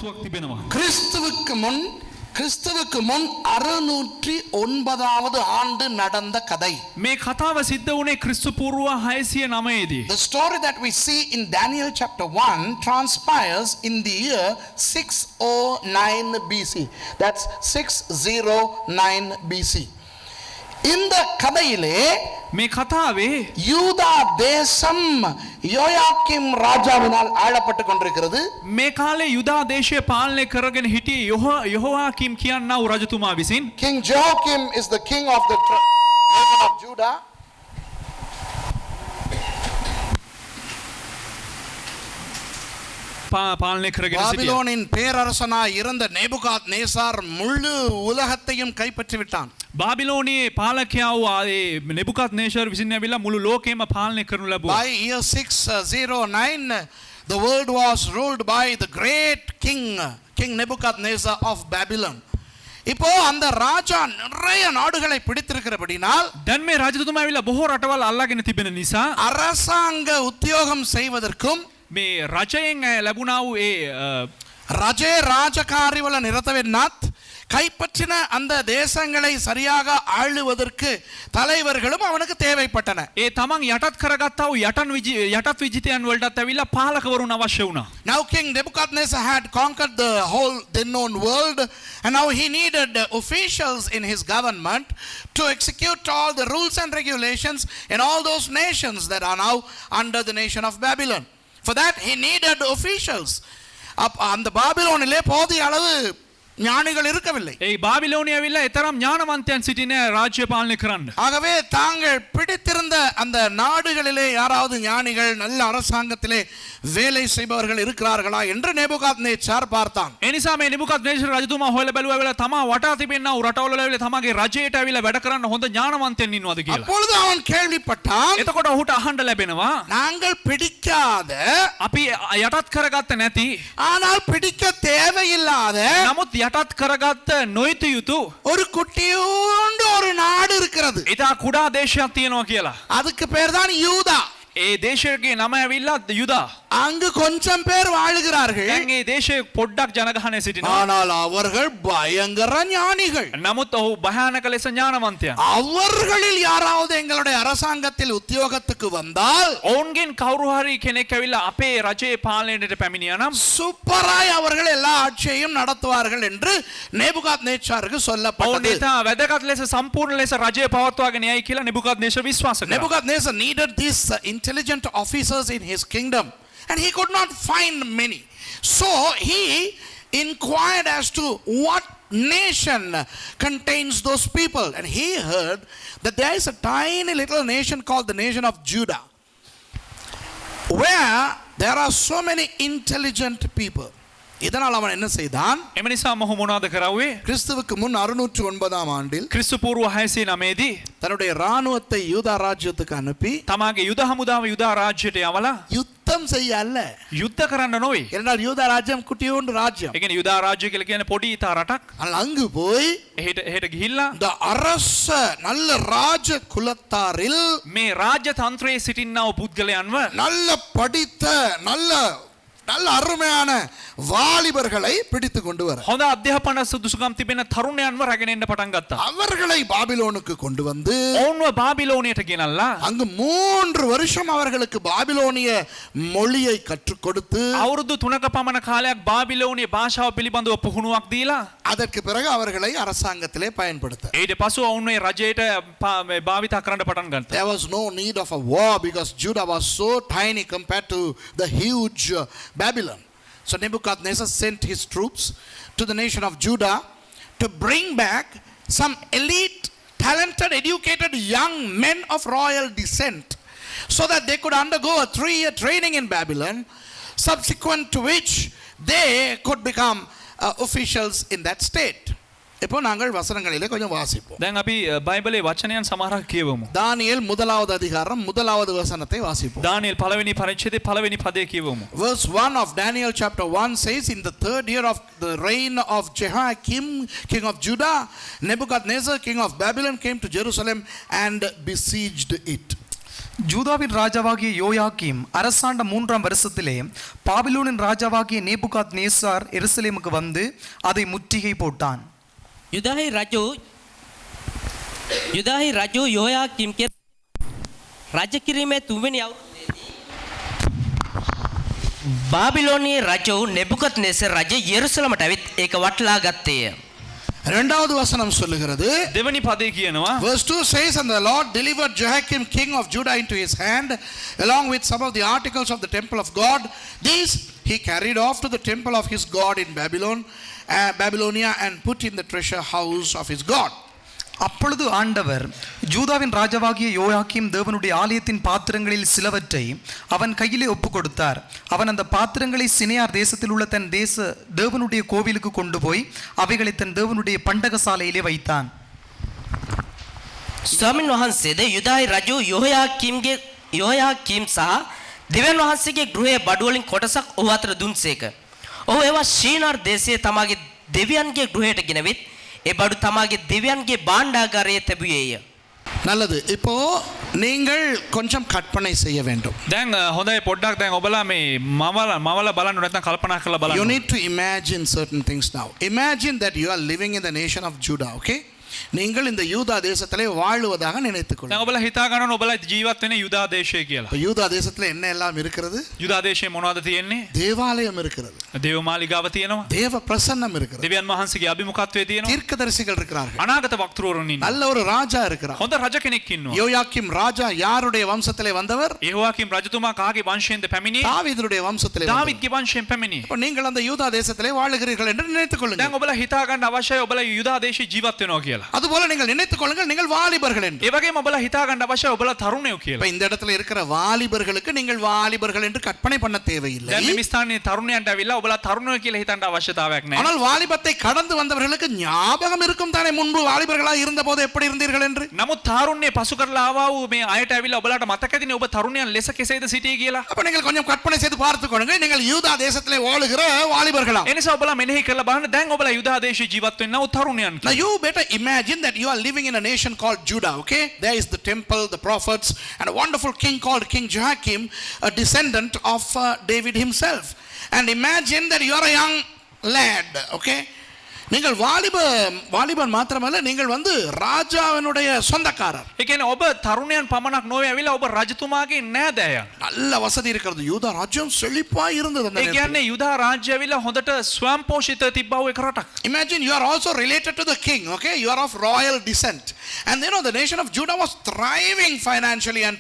වස්තුවක් තිබෙනවා. கிறிஸ்துவுக்கு முன் 609வது ஆண்டு நடந்த கதை. මේ කතාව සිද්ධ වුණේ ක්‍රිස්තු පූර්ව 609 දී. The story that we see in Daniel chapter 1 transpires in the year 609 BC. That's 609 BC. இந்த கதையிலே මේ කතාවේ யூதா தேசம் யோயாக்கீம் ராஜாவினால் ஆளப்பட்டு கொண்டிருக்கிறது. මේ කාලේ යුදා දේශය පාලනය කරගෙන හිටියේ යොහෝයාකීම් කියනා වූ රජතුමා විසින්. King Joachim is the king of the nation of Judah. පාලනය කරගෙන සිටියා. பாபிலோனின் பேரரசனாய் இருந்த நேபுகாத்நேசார் முழு உலகத்தையும் கைப்பற்றி விட்டான். බාබිලෝනියේ පාලකයා වූ නෙබුකද්නේසර් විසින් ඇවිල්ලා මුළු ලෝකෙම පාලනය කරනු ලැබුවා. By year 609 the world was ruled by the great king Nebuchadnezzar of Babylon. இப்போ அந்த ராஜா நிறைய நாடுகளை பிடித்திருக்கிறபடினால் දැන් මේ රජතුමා ඇවිල්ලා බොහෝ රටවල් අල්ලාගෙන තිබෙන නිසා அரசாங்க உத்தியோகம் செய்வதற்கும் මේ රජයෙන් ලැබුණා වූ රජේ ராஜகாரிවල නිරත වෙන්නත් கைப்பற்றின அந்த தேசங்களை சரியாக ஆளுவதற்கு தலைவர்களும் அவனுக்கு தேவைப்பட்டன. ඒ තමන් යටත් කරගත්තා වූ යටත් විජිතයන් වලටත් ඇවිල්ලා පාලකවරුන් අවශ්‍ය වුණා. Now King Nebuchadnezzar had conquered the whole then known world, and now he needed officials in his government to execute all the rules and regulations in all those nations that are now under the nation of Babylon. For that he needed officials. அந்த பாபிலோனிலே போதிய அளவு ஞானிகள் இருக்கவில்லை. ඒ බාබිලෝනිය ඇවිල්ලා ඊතරම් ඥානවන්තයන් සිටින රාජ්‍ය පාලනය කරන්න. ஆகவே தாங்கள் பிடித்திருந்த அந்த நாடுகளிலே யாராவது ஞானிகள் நல்ல அரசாங்கத்திலே வேலை செய்பவர்கள் இருக்கிறார்களா என்று நேபுகாத்நேச்சார் பார்த்தான். ඒ නිසා මේ නෙබුකද්නේසර් රජතුමා හොයලා බැලුවා වෙලාව තමා වටා තිබෙනා වූ රටවල ඇවිල්ලා තමාගේ රජයට ඇවිල්ලා වැඩ කරන්න හොඳ ඥානවන්තයන් ඉන්නවද කියලා. அப்பொழுது அவன் கேள்விப்பட்டான். එතකොට ඔහුට අහන්න ලැබෙනවා நாங்கள் பிடிக்காத අපි යටත් කරගත්ත නැති ஆனால் பிடிக்க தேவையில்லாத නමුත් යටත් කරගත්ත නොයුතු යුතු ஒரு குட்டியோண்டு ஒரு நாடு இருக்கிறது. ඉතා කුඩා දේශයක් තියෙනවා කියලා. அதுக்கு பேர் தான் யூதா. ඒ දේශයේ නම ඇවිල්ලා යුදා. அங்கு கொஞ்சம் பேர் வாழுகிறார்கள். දැන් ඒ දේශයේ පොඩ්ඩක් ජනගහනය සිටිනවා. ஆனால் அவர்கள் பயங்கர ஞானிகள். නමුත් ඔහු භයානක ලෙස ඥානවන්තයා. அவர்களில் யாராவது எங்களுடைய அரசாங்கத்தில் உத்தியோகத்துக்கு வந்தால் ඔවුන්ගෙන් කවුරු හරි කෙනෙක් ඇවිල්ලා අපේ රජයේ පාලනයට පැමිණියා නම් சூப்பராய் அவர்கள் எல்லா ஆட்சியையும் நடத்துவார்கள் என்று நேபுகாத்நேச்சாருக்கு ඔවුන් சொல்லப்பட்டது. ඉතා වැදගත් ලෙස සම්පූර්ණ ලෙස රජය පවත්වාගෙන යයි කියලා නෙබුකද්නේසර් විශ්වාස කළා. Nebuchadnezzar needed these intelligent officers in his kingdom, and he could not find many. So he inquired as to what nation contains those people, and he heard that there is a tiny little nation called the nation of Judah, where there are so many intelligent people. இதனால் அவன் என்ன செய்தான்? එම නිසා මොහු මොනවද කරාවේ? கிறிஸ்துவுக்கு முன் 609 ஆண்டில் ක්‍රිස්තු පූර්ව 609 දී தன்னுடைய ராணுவத்தை யூதா ராஜ்யத்துக்கு அனுப்பி තමාගේ යුද හමුදාව යුදා රාජ්‍යයට යවලා யுத்தம் செய்ய அல்ல. යුද්ධ කරන්න නොවේ. ஏனென்றால் யூதா ராஜ்யம் குட்டியோண்டு ராஜ்யம். ඒ කියන්නේ යුදා රාජ්‍ය කියලා කියන්නේ පොඩි ඉතා රටක්. ஆனால் அங்கு போய் එහෙට ගිහිල්ලා இந்த அரச நல்ல ராஜ குலத்தாரில் මේ රාජ්‍ය තන්ත්‍රයේ සිටිනා වූ පුද්ගලයන්ව நல்ல படித்த நல்ல நல்ல அருமையான வாலிபர்களை பிடித்து கொண்டு வர හොඳ අධ්‍යාපන සුදුසුකම් තිබෙන තරුණයන්ව රැගෙන එන්න පටන් ගත්තා. அவர்களை பாபிலோனுக்கு கொண்டு வந்து ඔවුන්ව බාබිලෝනියට ගෙනල්ලා அங்கு 3 வருஷம் அவர்களுக்கு பாபிலோனிய மொழியை கற்றுக் கொடுத்து අවුරුදු 3ක පමණ කාලයක් බාබිලෝනිය භාෂාව පිළිබඳව පුහුණුවක් දීලා அதற்கு பிறகு அவர்களை அரசாங்கத்திலே பயன்படுத்த. ඊට පසු ඔවුන් මේ රජයට භාවිත කරන්න පටන් ගත්තා. There was no need of a war because Judah was so tiny compared to the huge Babylon. So Nebuchadnezzar sent his troops to the nation of Judah to bring back some elite, talented, educated young men of royal descent so that they could undergo a 3-year training in Babylon, subsequent to which they could become officials in that state. இப்போ நாங்கள் வசனங்களிலே கொஞ்சம் வாசிப்போம். දැන් අපි බයිබලයේ වචනයන් සමහරක් කියවමු. தானியேல் முதலாவது அதிகாரம் முதலாவது வசனத்தை வாசிப்போம். දානියෙල් පළවෙනි පරිච්ඡේදයේ පළවෙනි පදය කියවමු. Verse 1 of Daniel chapter 1 says, in the 3rd year of the reign of Jehoiakim king of Judah, Nebuchadnezzar king of Babylon came to Jerusalem and besieged it. ஜூதாவின் ராஜாவாகிய யோயாக்கீம் அரசாண்ட 3ஆம் வருஷத்திலே பாபிலோனின் ராஜாவாகிய நேபுகாத் நேசார் எருசலேமுக்கு வந்து அதை முற்றுகை போட்டான். युदाही राजू योयाकीम के राज्य किरीमे तुमवेनी बाबिलोनी राजू नेबुकद्नेसर राज्य यरूशलेमට ඇවිත් ඒක වටලා ගත්තේය. இரண்டாவது வசனம் சொல்லுகிறது, දෙවනි පදේ කියනවා verse 2 says, and the Lord delivered Jehoiakim king of Judah into his hand along with some of the articles of the temple of God. These he carried off to the temple of his God in Babylonia and put in the treasure house of his God. அப்பொழுது ஆண்டவர் ஜூதாவின் ராஜாவாகிய யோயாக்கீம் தேவனுடைய ஆலயத்தின் பாத்திரங்களில் சிலவற்றை அவன் கையிலே ஒப்பு கொடுத்தார். அவன் அந்த பாத்திரங்களை சினையார் தேசத்தில் உள்ள தன் தேவனுடைய கோவிலுக்கு கொண்டு போய் அவைகளை தன் தேவனுடைய பண்டகசாலையிலே வைத்தான். ස්වාමින් වහන්සේද යුදායි රජු යොහයාකීම් සහ දෙවියන් වහන්සේගේ ගෘහයේ බඩු වලින් කොටසක් ඔහු අතර දුන්සේක. ඔහු ඒවා ශීනාර් දේශයේ තමාගේ දෙවියන්ගේ ගෘහයට ගෙනවිත් ඒ බඩු තමාගේ දෙවියන්ගේ භාණ්ඩාගාරයේ තැබුවේය. நல்லது. இப்போ நீங்கள் கொஞ்சம் கற்பனை செய்ய வேண்டும். දැන් හොඳයි පොඩ්ඩක් දැන් ඔබලා මේ මවල බලන්න නැත්නම් කල්පනා කරලා You බලන්න. need to imagine certain things now. Imagine that you are living in the nation of Judah, okay? நீங்கள் இந்த யூதா தேசத்திலே வாழுவதாக நினைத்துக்கொள்ளுங்கள். දැන් ඔබලා හිතා ගන්න ඔබලා ජීවත් වෙන්නේ යුදා දේශයේ කියලා. இப்போ யூதா தேசத்துல என்ன எல்லாம் இருக்கிறது? යුදා දේශයේ මොනවද තියෙන්නේ? தேவாலயம் இருக்கிறது. දේව මාලිගාව තියෙනවා. தேவ பிரசன்னம் இருக்கிறது. දෙවියන් වහන්සේගේ අභිමුඛත්වයේ තියෙනවා. தீர்க்கதரிசிகள் இருக்கிறார்கள். අනාගත වක්තෘවරුන් ඉන්නවා. நல்ல ஒரு ராஜா இருக்கிறார். හොඳ රජ කෙනෙක් ඉන්නවා. யோயாக்கீம் ராஜா யாருடைய வம்சத்திலே வந்தவர்? යெහෝයාකීම් රජතුමා කාගේ වංශයෙන්ද පැමිණියේ? தாவீதுடைய வம்சத்திலே வந்தவர். දාවිද්ගේ වංශයෙන් පැමිණියේ. இப்போ நீங்கள் அந்த யூதா தேசத்திலே வாழுகிறீர்கள் என்று நினைத்துக்கொள்ளுங்கள். දැන් ඔබලා හිතා ගන්න අවශ්‍යයි ඔබලා යුදා දේශයේ ජීවත් වෙනවා කියලා. அதுபோல நீங்கள் நினைத்துக்கொள்ளுங்கள் நீங்கள் வாலிபர்கள் என்று. ඒ වගේම ඔබලා හිතා ගන්න අවශ්‍යයි ඔබලා තරුණයෝ இப்போ කියලා. இந்த இடத்துல இருக்கிற வாலிபர்களுக்கு நீங்கள் வாலிபர்கள் என்று கற்பனை பண்ண தேவையில்லை. දැන් මේ ස්ථානයේ තරුණයන්ට ඇවිල්ලා ඔබලා තරුණයෝ කියලා හිතන්න අවශ්‍යතාවයක් නැහැ. ஆனால் வாலிபத்தை கடந்து வந்தவர்களுக்கு ஞாபகம் இருக்கும் தானே முன்பு வாலிபர்களாக இருந்தபோது எப்படி இருந்தீர்கள் என்று. නමුත් තාරුණ්‍ය පසු කරලා ආවා වූ මේ අයට ඇවිල්ලා ඔබලාට මතක ඇතිනේ ඔබ තරුණයන් ලෙස කෙසේද සිටියේ කියලා. அப்ப நீங்கள் கொஞ்சம் கற்பனை செய்து பார்த்துக் கொள்ளுங்கள். நீங்கள் யூதா தேசத்திலே வாழுகிற வாலிபர்களா. ඒ නිසා ඔබලා මෙනෙහි කරලා බලන්න දැන් ඔබලා යුදා දේශයේ ජීවත් වෙන්නව තරුණයන් Now කියලා. you better imagine that you are living in a nation called Judah, okay? There is the temple, the prophets, and a wonderful king called King Jehoiakim, a descendant of David himself. And imagine that you are a young lad, okay? நீங்கள் வாலிபன் மாத்திரமல்ல, நீங்கள் வந்து ராஜாவினுடைய சொந்தக்காரர். ඒ කියන්නේ ඔබ තරුණයන් පමණක් නොවේ ඇවිල්ලා ඔබ රජතුමාගේ නෑදෑයන්. நல்ல வசதி இருக்கிறது. யூதா ராஜ்யம் செழிப்பாய் இருந்தது அந்த ඒ நேரத்தில். කියන්නේ යුදා රාජ්‍ය ඇවිල්ලා හොඳට ස්වයං පෝෂිත තිබ්බා වූ එක රටක්. Imagine you are also related to the king, okay? You are of royal descent. And you know the nation of Judah was thriving financially and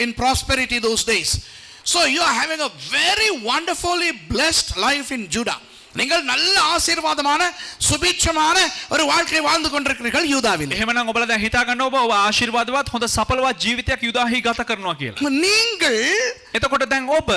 in prosperity those days. So you are having a very wonderfully blessed life in Judah. நீங்கள் நல்ல ஆசீர்வாதமான சுபிட்சமான ஒரு வாழ்க்கை வாழ்ந்து கொண்டிருக்கிறீர்கள் யூதாவில். එහෙමනම් ඔබලා දැන් හිතා ගන්න ඔබ ආශිර්වාදවත් හොඳ සඵලවත් ජීවිතයක් යුදාහි ගත කරනවා කියලා. நீங்கள் එතකොට දැන් ඔබ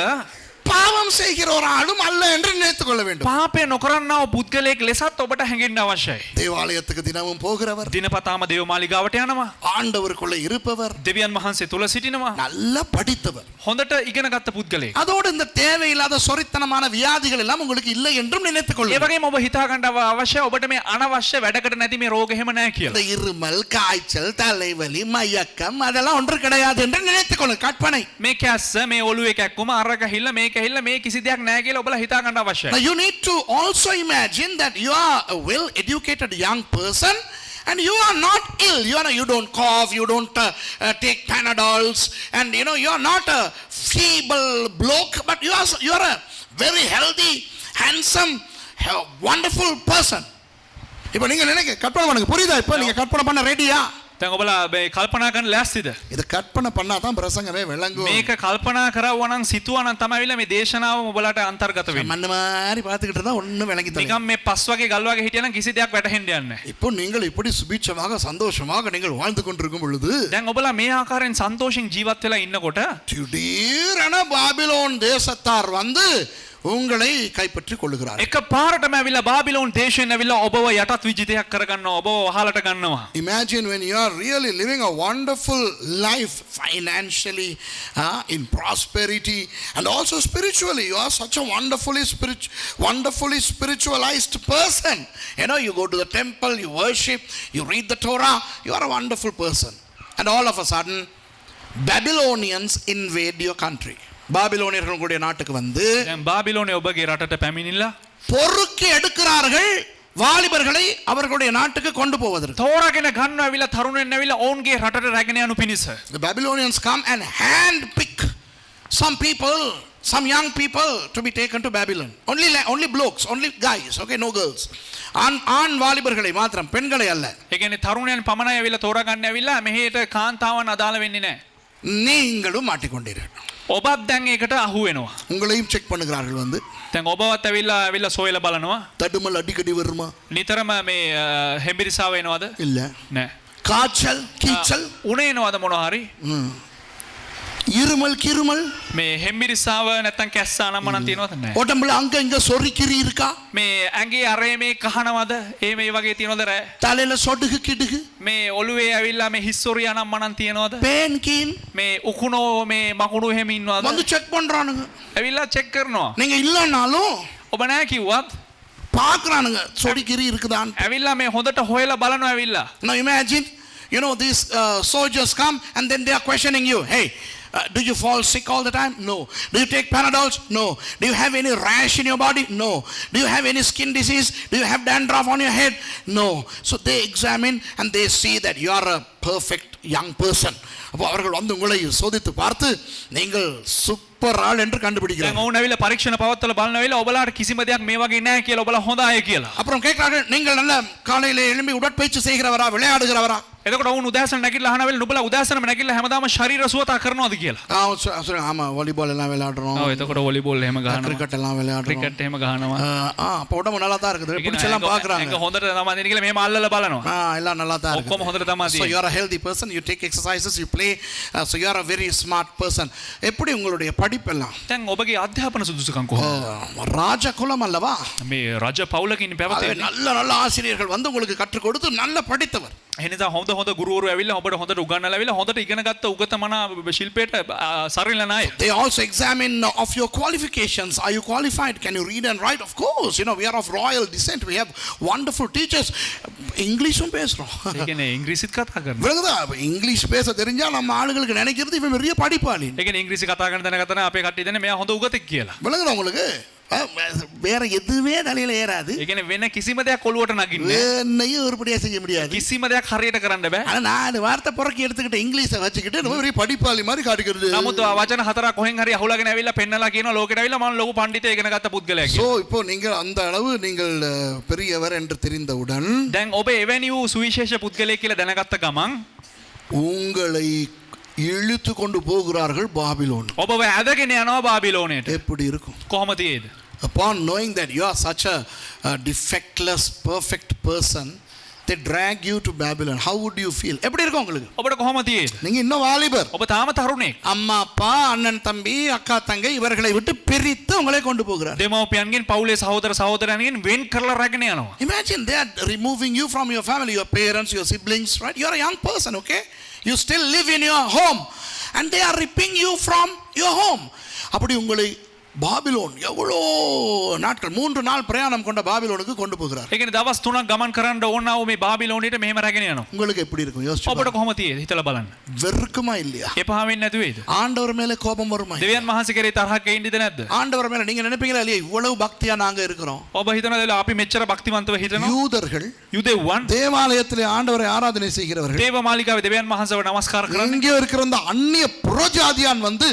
பாவம் செய்கிற ஒரு ஆளும் அல்ல என்று நினைத்துக் கொள்ள வேண்டும். පාපය නොකරන්නා වූ පුද්ගලයෙක් ලෙසත් ඔබට හැඟෙන්න අවශ්‍යයි. தேவாலயத்துக்கு தினமும் போகிறவர், දිනපතාම දේව මාලිගාවට යනවා. ஆண்டவருக்குள்ள இருப்பவர், දෙවියන් වහන්සේ තුල සිටිනවා. நல்ல படித்தவர். හොඳට ඉගෙන ගත්ත පුද්ගලයෙක්. அதோடு இந்த தேவையில்லாத சொரித்தனமான வியாதிகள் எல்லாம் உங்களுக்கு இல்லை என்றும் நினைத்துக் ඒ கொள்ளுங்கள். වගේම ඔබ හිතා ගන්න අවශ්‍යයි ඔබට මේ අනවශ්‍ය වැඩකට නැති මේ රෝග එහෙම නැහැ இந்த කියලා. இருமல், காய்ச்சல், தலைவலி, மயக்கம் அதெல்லாம் ஒன்று கிடையாது என்று நினைத்துக் கொள்ளுங்கள். கற்பனை. මේ කැස්ස මේ ඔළුවේ කැක්කුම අර ගහිල්ල මේ කැහිල්ල මේ කිසි දෙයක් නැහැ කියලා ඔබලා හිතා ගන්න Now අවශ්‍යයි. you need to also imagine that you are a well educated young person and you are not ill. You don't cough, you don't take Panadols, and you are not a feeble bloke, but you are a very healthy, handsome, wonderful person. இப்போ நீங்க நினைக்க கற்பனை பண்ணுங்க. புரியுதா? இப்போ நீங்க கற்பனை பண்ண ரெடியா? දැන් ඔබලා මේ කල්පනා කරන්න ලෑස්තිද? இது கற்பனை பண்ணா தான் பிரசங்கமே விளங்கும். මේක කල්පනා කරවුවා නම් සිතුවා නම් තමයි ඇවිල්ලා මේ දේශනාවම ඔබලාට අන්තර්ගත වෙන්නේ. மண்ணு மாதிரி பார்த்துக்கிட்டு இருந்தா ஒண்ணும் விளங்கி தரல. නිකම් මේ පස් වගේ ගල් වගේ හිටියා නම් කිසි දෙයක් වැටහෙන්න යන්නේ නැහැ. இப்போ நீங்கள் இப்படி சுபிட்சமாக சந்தோஷமாக நீங்கள் வாழ்ந்து கொண்டிருக்கும் பொழுது දැන් ඔබලා මේ ආකාරයෙන් සන්තෝෂෙන් ජීවත් වෙලා ඉන්නකොට திடீரென பாபிலோன் தேசத்தார் வந்து உங்களை கைப்பற்றி கொள்ளுகிறார். එක පාරටම ඇවිල්ලා බාබිලෝන් දේශයෙන් ඇවිල්ලා ඔබව යටත් විජිතයක් කරගන්නවා. ඔබව වහලට ගන්නවා. Imagine when you are really living a wonderful life financially, in prosperity and also spiritually. You are such a wonderfully spiritualized person. You go to the temple, you worship, you read the Torah, you are a wonderful person. And all of a sudden Babylonians invade your country. பாபிலோனியர்கள் உங்களுடைய நாட்டுக்கு வந்து දැන් බාබිලෝනය ඔබගේ රටට පැමිණිලා பொறுக்கி எடுக்கிறார்கள் வாலிபர்களை அவர்களுடைய நாட்டுக்கு கொண்டு போவதற்கு. තෝරාගෙන ගන්න ඇවිල්ලා තරුණයන් ඇවිල්ලා ඔවුන්ගේ රටට රැගෙන යනු පිණිස. The Babylonians come and hand pick some people, some young people to be taken to Babylon. Only blokes, only guys, okay, no girls. ஆண் வாலிபர்களை மாத்திரம், பெண்களை அல்ல. ඒ කියන්නේ තරුණයන් පමණයි ඇවිල්ලා තෝරාගන්න ඇවිල්ලා මෙහෙට කාන්තාවන් අදාළ වෙන්නේ නැහැ. நீங்களும் மாட்டிக்கொண்டீர்கள். ඔබත් දැන් ඒකට අහු වෙනවා. உங்களையும் செக் பண்ணுகிறார்கள் வந்து. දැන් ඔබවත් ඇවිල්ලා සොයලා බලනවා. தடுமல் அடிக்கடி வருமா? නිතරම මේ හෙම්බිරිසාව එනවද? இல்ல. නෑ. காய்ச்சல் கீச்சல் උණේ එනවද මොනවා හරි? இருமல் கிருமல் මේ හෙම්බිරිසාව නැත්තම් කැස්සා නම් මොනක් තියෙනවද නැහැ. உடம்புல அங்க இங்க சொறிக்கிரி இருக்கா? මේ ඇඟේ අරේ මේ කහනවද? මේ වගේ තියෙනවද රෑ? தலையில சொடுகு கிடுகு මේ ඔළුවේ ඇවිල්ලා මේ හිස්සොරියා නම් මොනක් තියෙනවද? பேன் கீன் මේ උකුණෝ මේ මකුණු එහෙම ඉන්නවද? வந்து செக் பண்றானுங்க. ඇවිල්ලා චෙක් කරනවා. நீங்க இல்லனாலும் ඔබ නැහැ කිව්වත් பார்க்கறானுங்க சொடிக்கிரி இருக்குதான். ඇවිල්ලා මේ හොඳට හොයලා බලනවා ඇවිල්ලා. Now imagine, you know, these soldiers come and then they are questioning you. Hey, do you fall sick all the time? No. Do you take Panadols? No. Do you have any rash in your body? No. Do you have any skin disease? Do you have dandruff on your head? No. So they examine and they see that you are a perfect young person. அப்போ அவர்கள் வந்து உங்களை சோதித்து பார்த்து நீங்கள் super ஆள் என்று දැන් கண்டுபிடிக்கிறார்கள். ඔවුන් ඇවිල්ලා පරීක්ෂණ පවත්වලා බලන වෙලාව ඔබලාට කිසිම දෙයක් මේ වගේ නැහැ කියලා ඔබලා හොඳ අය කියලා. அப்புறம் கேட்கிறார்கள், நீங்கள் நல்ல காலையில எழும்பி உடற்பயிற்சி செய்கிறவரா, விளையாடுகிறவரா? එතකොට ඔවුන් උදෑසන නැගිටලා අහන වෙලාව නුඹලා උදෑසනම නැගිටලා හැමදාම ශරීර සුවතා කරනවද කියලා. ஆமா வாலிபால் எல்லாம் விளையாடுறோம், ඔව් එතකොට වොලිබෝල් එහෙම ගහනවා. கிரிக்கெட் எல்லாம் விளையாடுறோம். ක්‍රිකට් එහෙම ගහනවා. அப்போ உடம்பு நல்லா தான் இருக்குது. பிடிச்செல்லாம் ඒක பார்க்கறாங்க. හොඳට තමයි දෙන්නේ කියලා මෙහෙම අල්ලලා බලනවා. எல்லாம் நல்லா தான் ඔක්කොම இருக்குது. හොඳට තමයි So you are a healthy person, you take exercises, you play, so you are a very smart person. எப்படி உங்களுடைய படிப்பெல்லாம்? දැන් ඔබගේ අධ්‍යාපන සුදුසුකම් කොහොමද? ராஜகுலம் அல்லவா? මේ රජ පවුලකින් පැවතෙන්නේ. நல்ல நல்ல ஆசிரியர்கள் வந்து உங்களுக்கு கற்றுக் கொடுத்து நல்ல படித்தவர். එහෙනම් හොඳ ගුරුවරු ඇවිල්ලා ඔබට හොඳට උගන්වලා ඇවිල්ලා හොඳට ඉගෙන ගත්ත උගතමනා ශිල්පයට සරිලන අය. They also examine of your qualifications. Are you qualified? Can you read and write? Of course, you know, we are of royal descent. We have wonderful teachers. இங்கிலீஷும் பேசுறோம். ඒ කියන්නේ ඉංග්‍රීසිත් කතා කරනවා. விளங்குதா? இங்கிலீஷ் பேச தெரிஞ்சா நம்ம ஆளுங்களுக்கு நினைக்கிறது இவன் பெரிய படிப்பாளி. ඒ කියන්නේ ඉංග්‍රීසි කතා කරන දැනගත්තා නම් අපේ කට්ටිය දන්නේ මෙයා හොඳ උගතෙක් කියලා. விளங்குதா உங்களுக்கு? வேற எதுவுமே தலையில ஏறாது. ඒ කියන්නේ වෙන කිසිම දෙයක් ඔළුවට නගින්නේ என்னையும் உருப்படியா செய்ய முடியாது. කිසිම දෙයක් හරියට කරන්න බෑ. ஆனா நான் வார்த்தை புறக்கி எடுத்துக்கிட்டு இங்கிலீஷை வச்சுக்கிட்டு நம்ம பெரிய படிப்பாளி மாதிரி காட்டுகிறது. නමුත් වචන හතරක් කොහෙන් හරි අහුලාගෙන ඇවිල්ලා පෙන්නලා කියනවා ලෝකෙට ඇවිල්ලා මම ලොකු පඬිතේ ඉගෙන ගත්ත පුද්ගලයෙක් சோ කියලා. இப்போ நீங்கள் அந்த அளவு நீங்கள் பெரியவர் என்று தெரிந்தவுடன் දැන් ඔබ එවැනි වූ සුවිශේෂ පුද්ගලයෙක් කියලා දැනගත්ත ගමන් உங்களை இழுத்து கொண்டு போகிறார்கள் பாபிலோன். ඔබව ඇදගෙන යනවා බාබිලෝනයට. எப்படி இருக்கும்? කොහොම තියේද? Upon knowing that you are such a defectless perfect person, they drag you to Babylon. How would you feel? எப்படி இருக்கும் உங்களுக்கு? ඔබට කොහොම තියේද? நீங்க இன்னும் வாலிபர். ඔබ තාම තරුණෙක්. அம்மா அப்பா அண்ணன் தம்பி அக்கா தங்கை இவர்களை விட்டு பிரித்து உங்களை கொண்டு போகிறார். දෙමව්පියන්ගෙන් පවුලේ සහෝදර සහෝදරයන්ගෙන් වෙන් කරලා රැගෙන යනවා. Imagine they are removing you from your family, your parents, your siblings, right? You are a young person, okay? You still live in your home and they are ripping you from your home. அப்படி உங்களை Babylon எவ்வளோ நாட்கள் 3 நாள் பிரயாணம் கொண்ட பாபிலோனுக்கு கொண்டு போகிறார். ඒ කියන්නේ දවස් 3ක් ගමන් කරන්න ඕන ආව මේ බාබිලෝනයට මෙහෙම රැගෙන යනවා. உங்களுக்கு எப்படி இருக்கும்? யோசிச்சு ඔබට කොහොම තියේද? හිතලා බලන්න. வெறுக்குமா இல்லையா? එපා වෙන්නේ නැතු වේද? ஆண்டவர் மேல கோபம் வருமா? දෙවියන් වහන්සේ කෙරේ තරහක් එයින්ද නැද්ද? ஆண்டவர் மேல நீங்க நினைப்பீங்களா இல்லையா இவ்வளவு பக்தியா நாங்க இருக்கிறோம்? ඔබ හිතනද අපි මෙච්චර භක්තිමන්තව හිතනවා? யூதர்கள் යුදෙව්වන් தேவாலயத்திலே ஆண்டவரை ஆராதனை செய்கிறவர்கள் දේව මාලිගාවේ දෙවියන් වහන්සේව නමස්කාර කරන්නේ. இங்கே இருக்கிற அந்த அந்நிய புறஜாதியான் வந்து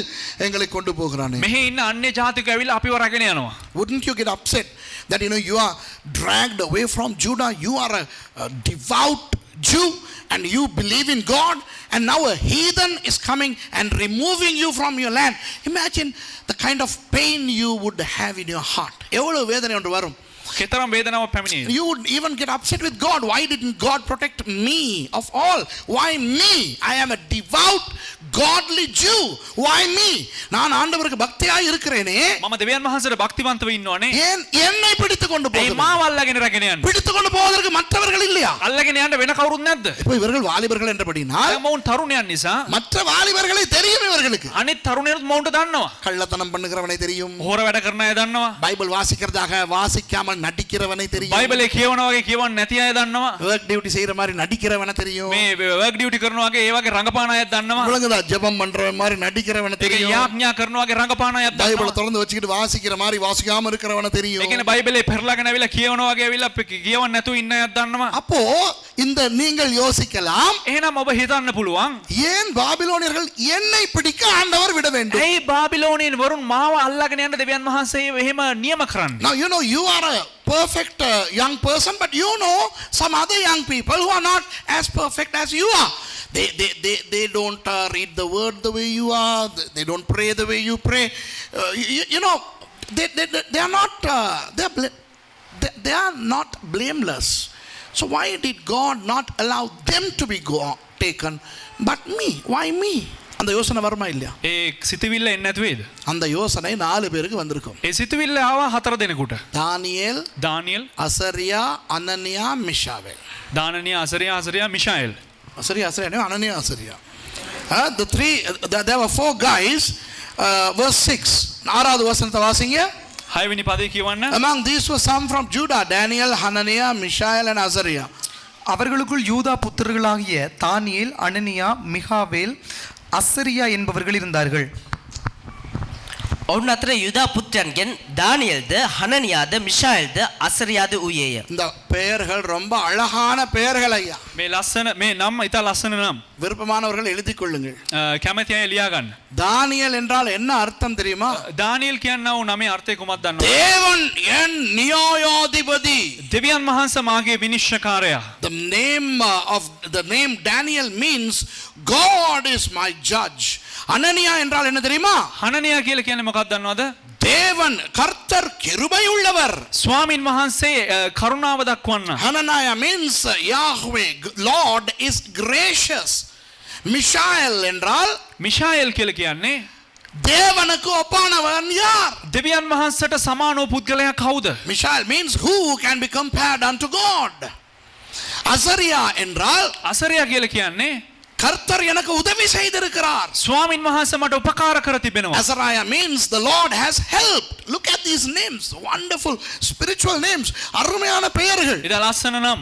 எங்களை கொண்டு போகிறானே. මෙහි ඉන්න අන්‍ය ජාතික ඇවිල්ලා අපිව රැගෙන යනවා. Wouldn't you get upset that you are dragged away from Judah? You are a devout Jew and you believe in God, and now a heathen is coming and removing you from your land. Imagine the kind of pain you would have in your heart. எவ்வளவு வேதனை ஒன்று வரும். කෙතරම් වේදනාවක් පැමිණේ. You would even get upset with God. Why didn't God protect me of all? Why me? I am a devout godly Jew. Why me? நான் ஆண்டவருக்கு பக்தியாய் இருக்கிறேனே. මම දෙවියන් වහන්සේට භක්තිමන්තව ඉන්නවනේ. ஏன் என்னை பிடித்து கொண்டு ඒ போகிறார்? මාව අල්ලගෙන රැගෙන යන්නේ. பிடித்து கொண்டு போவதற்கு மற்றவர்கள் இல்லையா? අල්ලගෙන යන්න වෙන කවුරුත් නැද්ද? இப்போ இவர்கள் வாலிபர்கள் என்றபடினால் දැන් මොවුන් තරුණයන් නිසා மற்ற வாலிபர்களை தெரியும் இவர்களுக்கு. අනිත් තරුණයන්ත් මොවුන්ට දන්නවා. கள்ளத்தனம் பண்ணுகிறவனை தெரியும். හොර වැඩ කරන අය දන්නවා. பைபிள் வாசிக்கிறதாக வாசிக்காமல் நடிக்கிறவனை தெரியும். බයිබලේ කියවනා වගේ කියවන්නේ නැති අය දන්නවා. ஒர்க் டியூட்டி செய்யற மாதிரி நடிக்கிறவனை தெரியும். මේ වර්ක් ඩියුටි කරනවා වගේ ඒ වගේ රඟපාන අය දන්නවා. விளங்குதா? ஜெபம் பண்றவன் மாதிரி நடிக்கிறவனை ඒක தெரியும். යාඥා කරනවා වගේ රඟපාන අය பைபிளை දන්නවා. திறந்து வச்சுக்கிட்டு வாசிக்கிற மாதிரி வாசிக்காம இருக்கிறவனை ඒ தெரியும். කියන්නේ බයිබලේ පෙරලාගෙන ඇවිල්ලා කියවනවා වගේ ඇවිල්ලා කියවන්නේ නැතුව ඉන්න අය දන්නවා. அப்போ இந்த நீங்கள் யோசிக்கலாம், එහෙනම් ඔබ හිතන්න පුළුවන් ஏன் பாபிலோனியர்கள் என்னை பிடிக்க ஆண்டவர் விட வேண்டும்? ඇයි බාබිලෝනියන් වරුන් මාව අල්ලගෙන යන්න දෙවියන් වහන්සේ එහෙම නියම කරන්නේ? Now you know you are a perfect young person, but you know some other young people who are not as perfect as you are. They don't read the word the way you are. They don't pray the way you pray. You know they are not they are not blameless. So why did God not allow them to be taken, but me? Why me? அந்த யோசனை வருமா இல்லையா? ඒ සිතවිල්ල එන්නේ නැතු වේද? அந்த யோசனை 4 பேருக்கு வந்திருக்கும். ඒ සිතවිල්ල ආවා 4 දෙනෙකුට. தானியேல், දානියෙල්, அசரியா, அனனியா, மிஷாவேல். දානනියා, අසරියා, මිෂායෙල්. அசரியா, அனனியா, அசரியா. The three, there were 4 guys. Verse 6. 6வது வசனத்தை வாசிங்க. 6 වෙනි පදේ කියවන්න. Among these were some from Judah, Daniel, Hananiah, Mishael and Azariah. அவர்களுக்குள் யூதா புத்திரர்களாகிய தானியேல், அனனியா, மிகாவேல், அசரியா என்பவர்கள் இருந்தார்கள். ඔවුන් අතර යුදා පුත්‍රයන්ගෙන් දානියෙල්ද හනනියාද මිෂායෙල්ද අසරියාද වූයේය. இந்த பெயர்கள் ரொம்ப அழகான பெயர்கள் ஐயா. මේ ලස්සන මේ නම් ඉතා ලස්සන නම්. விருப்பமானவர்கள் எழுதிக் கொள்ளுங்கள். කැමති අය ලියා ගන්න. தானியேல் என்றால் என்ன அர்த்தம் தெரியுமா? දානියෙල් කියනවා නමේ අර්ථය කුමක්ද දන්නවද? தேவன் என் நியாயாதிபதி. දෙවියන් වහන්සේ මාගේ විනිශ්චයකාරයා. The name Daniel means God is my judge. அனனியா என்றால் என்ன தெரியுமா? හනනියා කියලා කියන්නේ මොකක්ද දන්නවද? தேவன் கர்த்தர் கிருபை உள்ளவர். ස්වාමින් වහන්සේ කරුණාව දක්වන්න. Hananiah means Yahweh, Lord is gracious. Mishael என்றால் මිෂායෙල් කියලා කියන්නේ தேவனுக்கு ஒப்பானவன் யார்? දෙවියන් වහන්සේට සමාන වූ පුද්ගලයා කවුද? Mishael means who can be compared unto God. அசரியா என்றால் අසරියා කියලා කියන්නේ கர்த்தர் எனக்கு உதவி செய்திருக்கிறார். ස්වාමින් වහන්සේ මට උපකාර කර තිබෙනවා. Azariah means the Lord has helped. Look at these names, wonderful spiritual names. அருமையான பெயர்கள். ඉතින් ලස්සන නම්.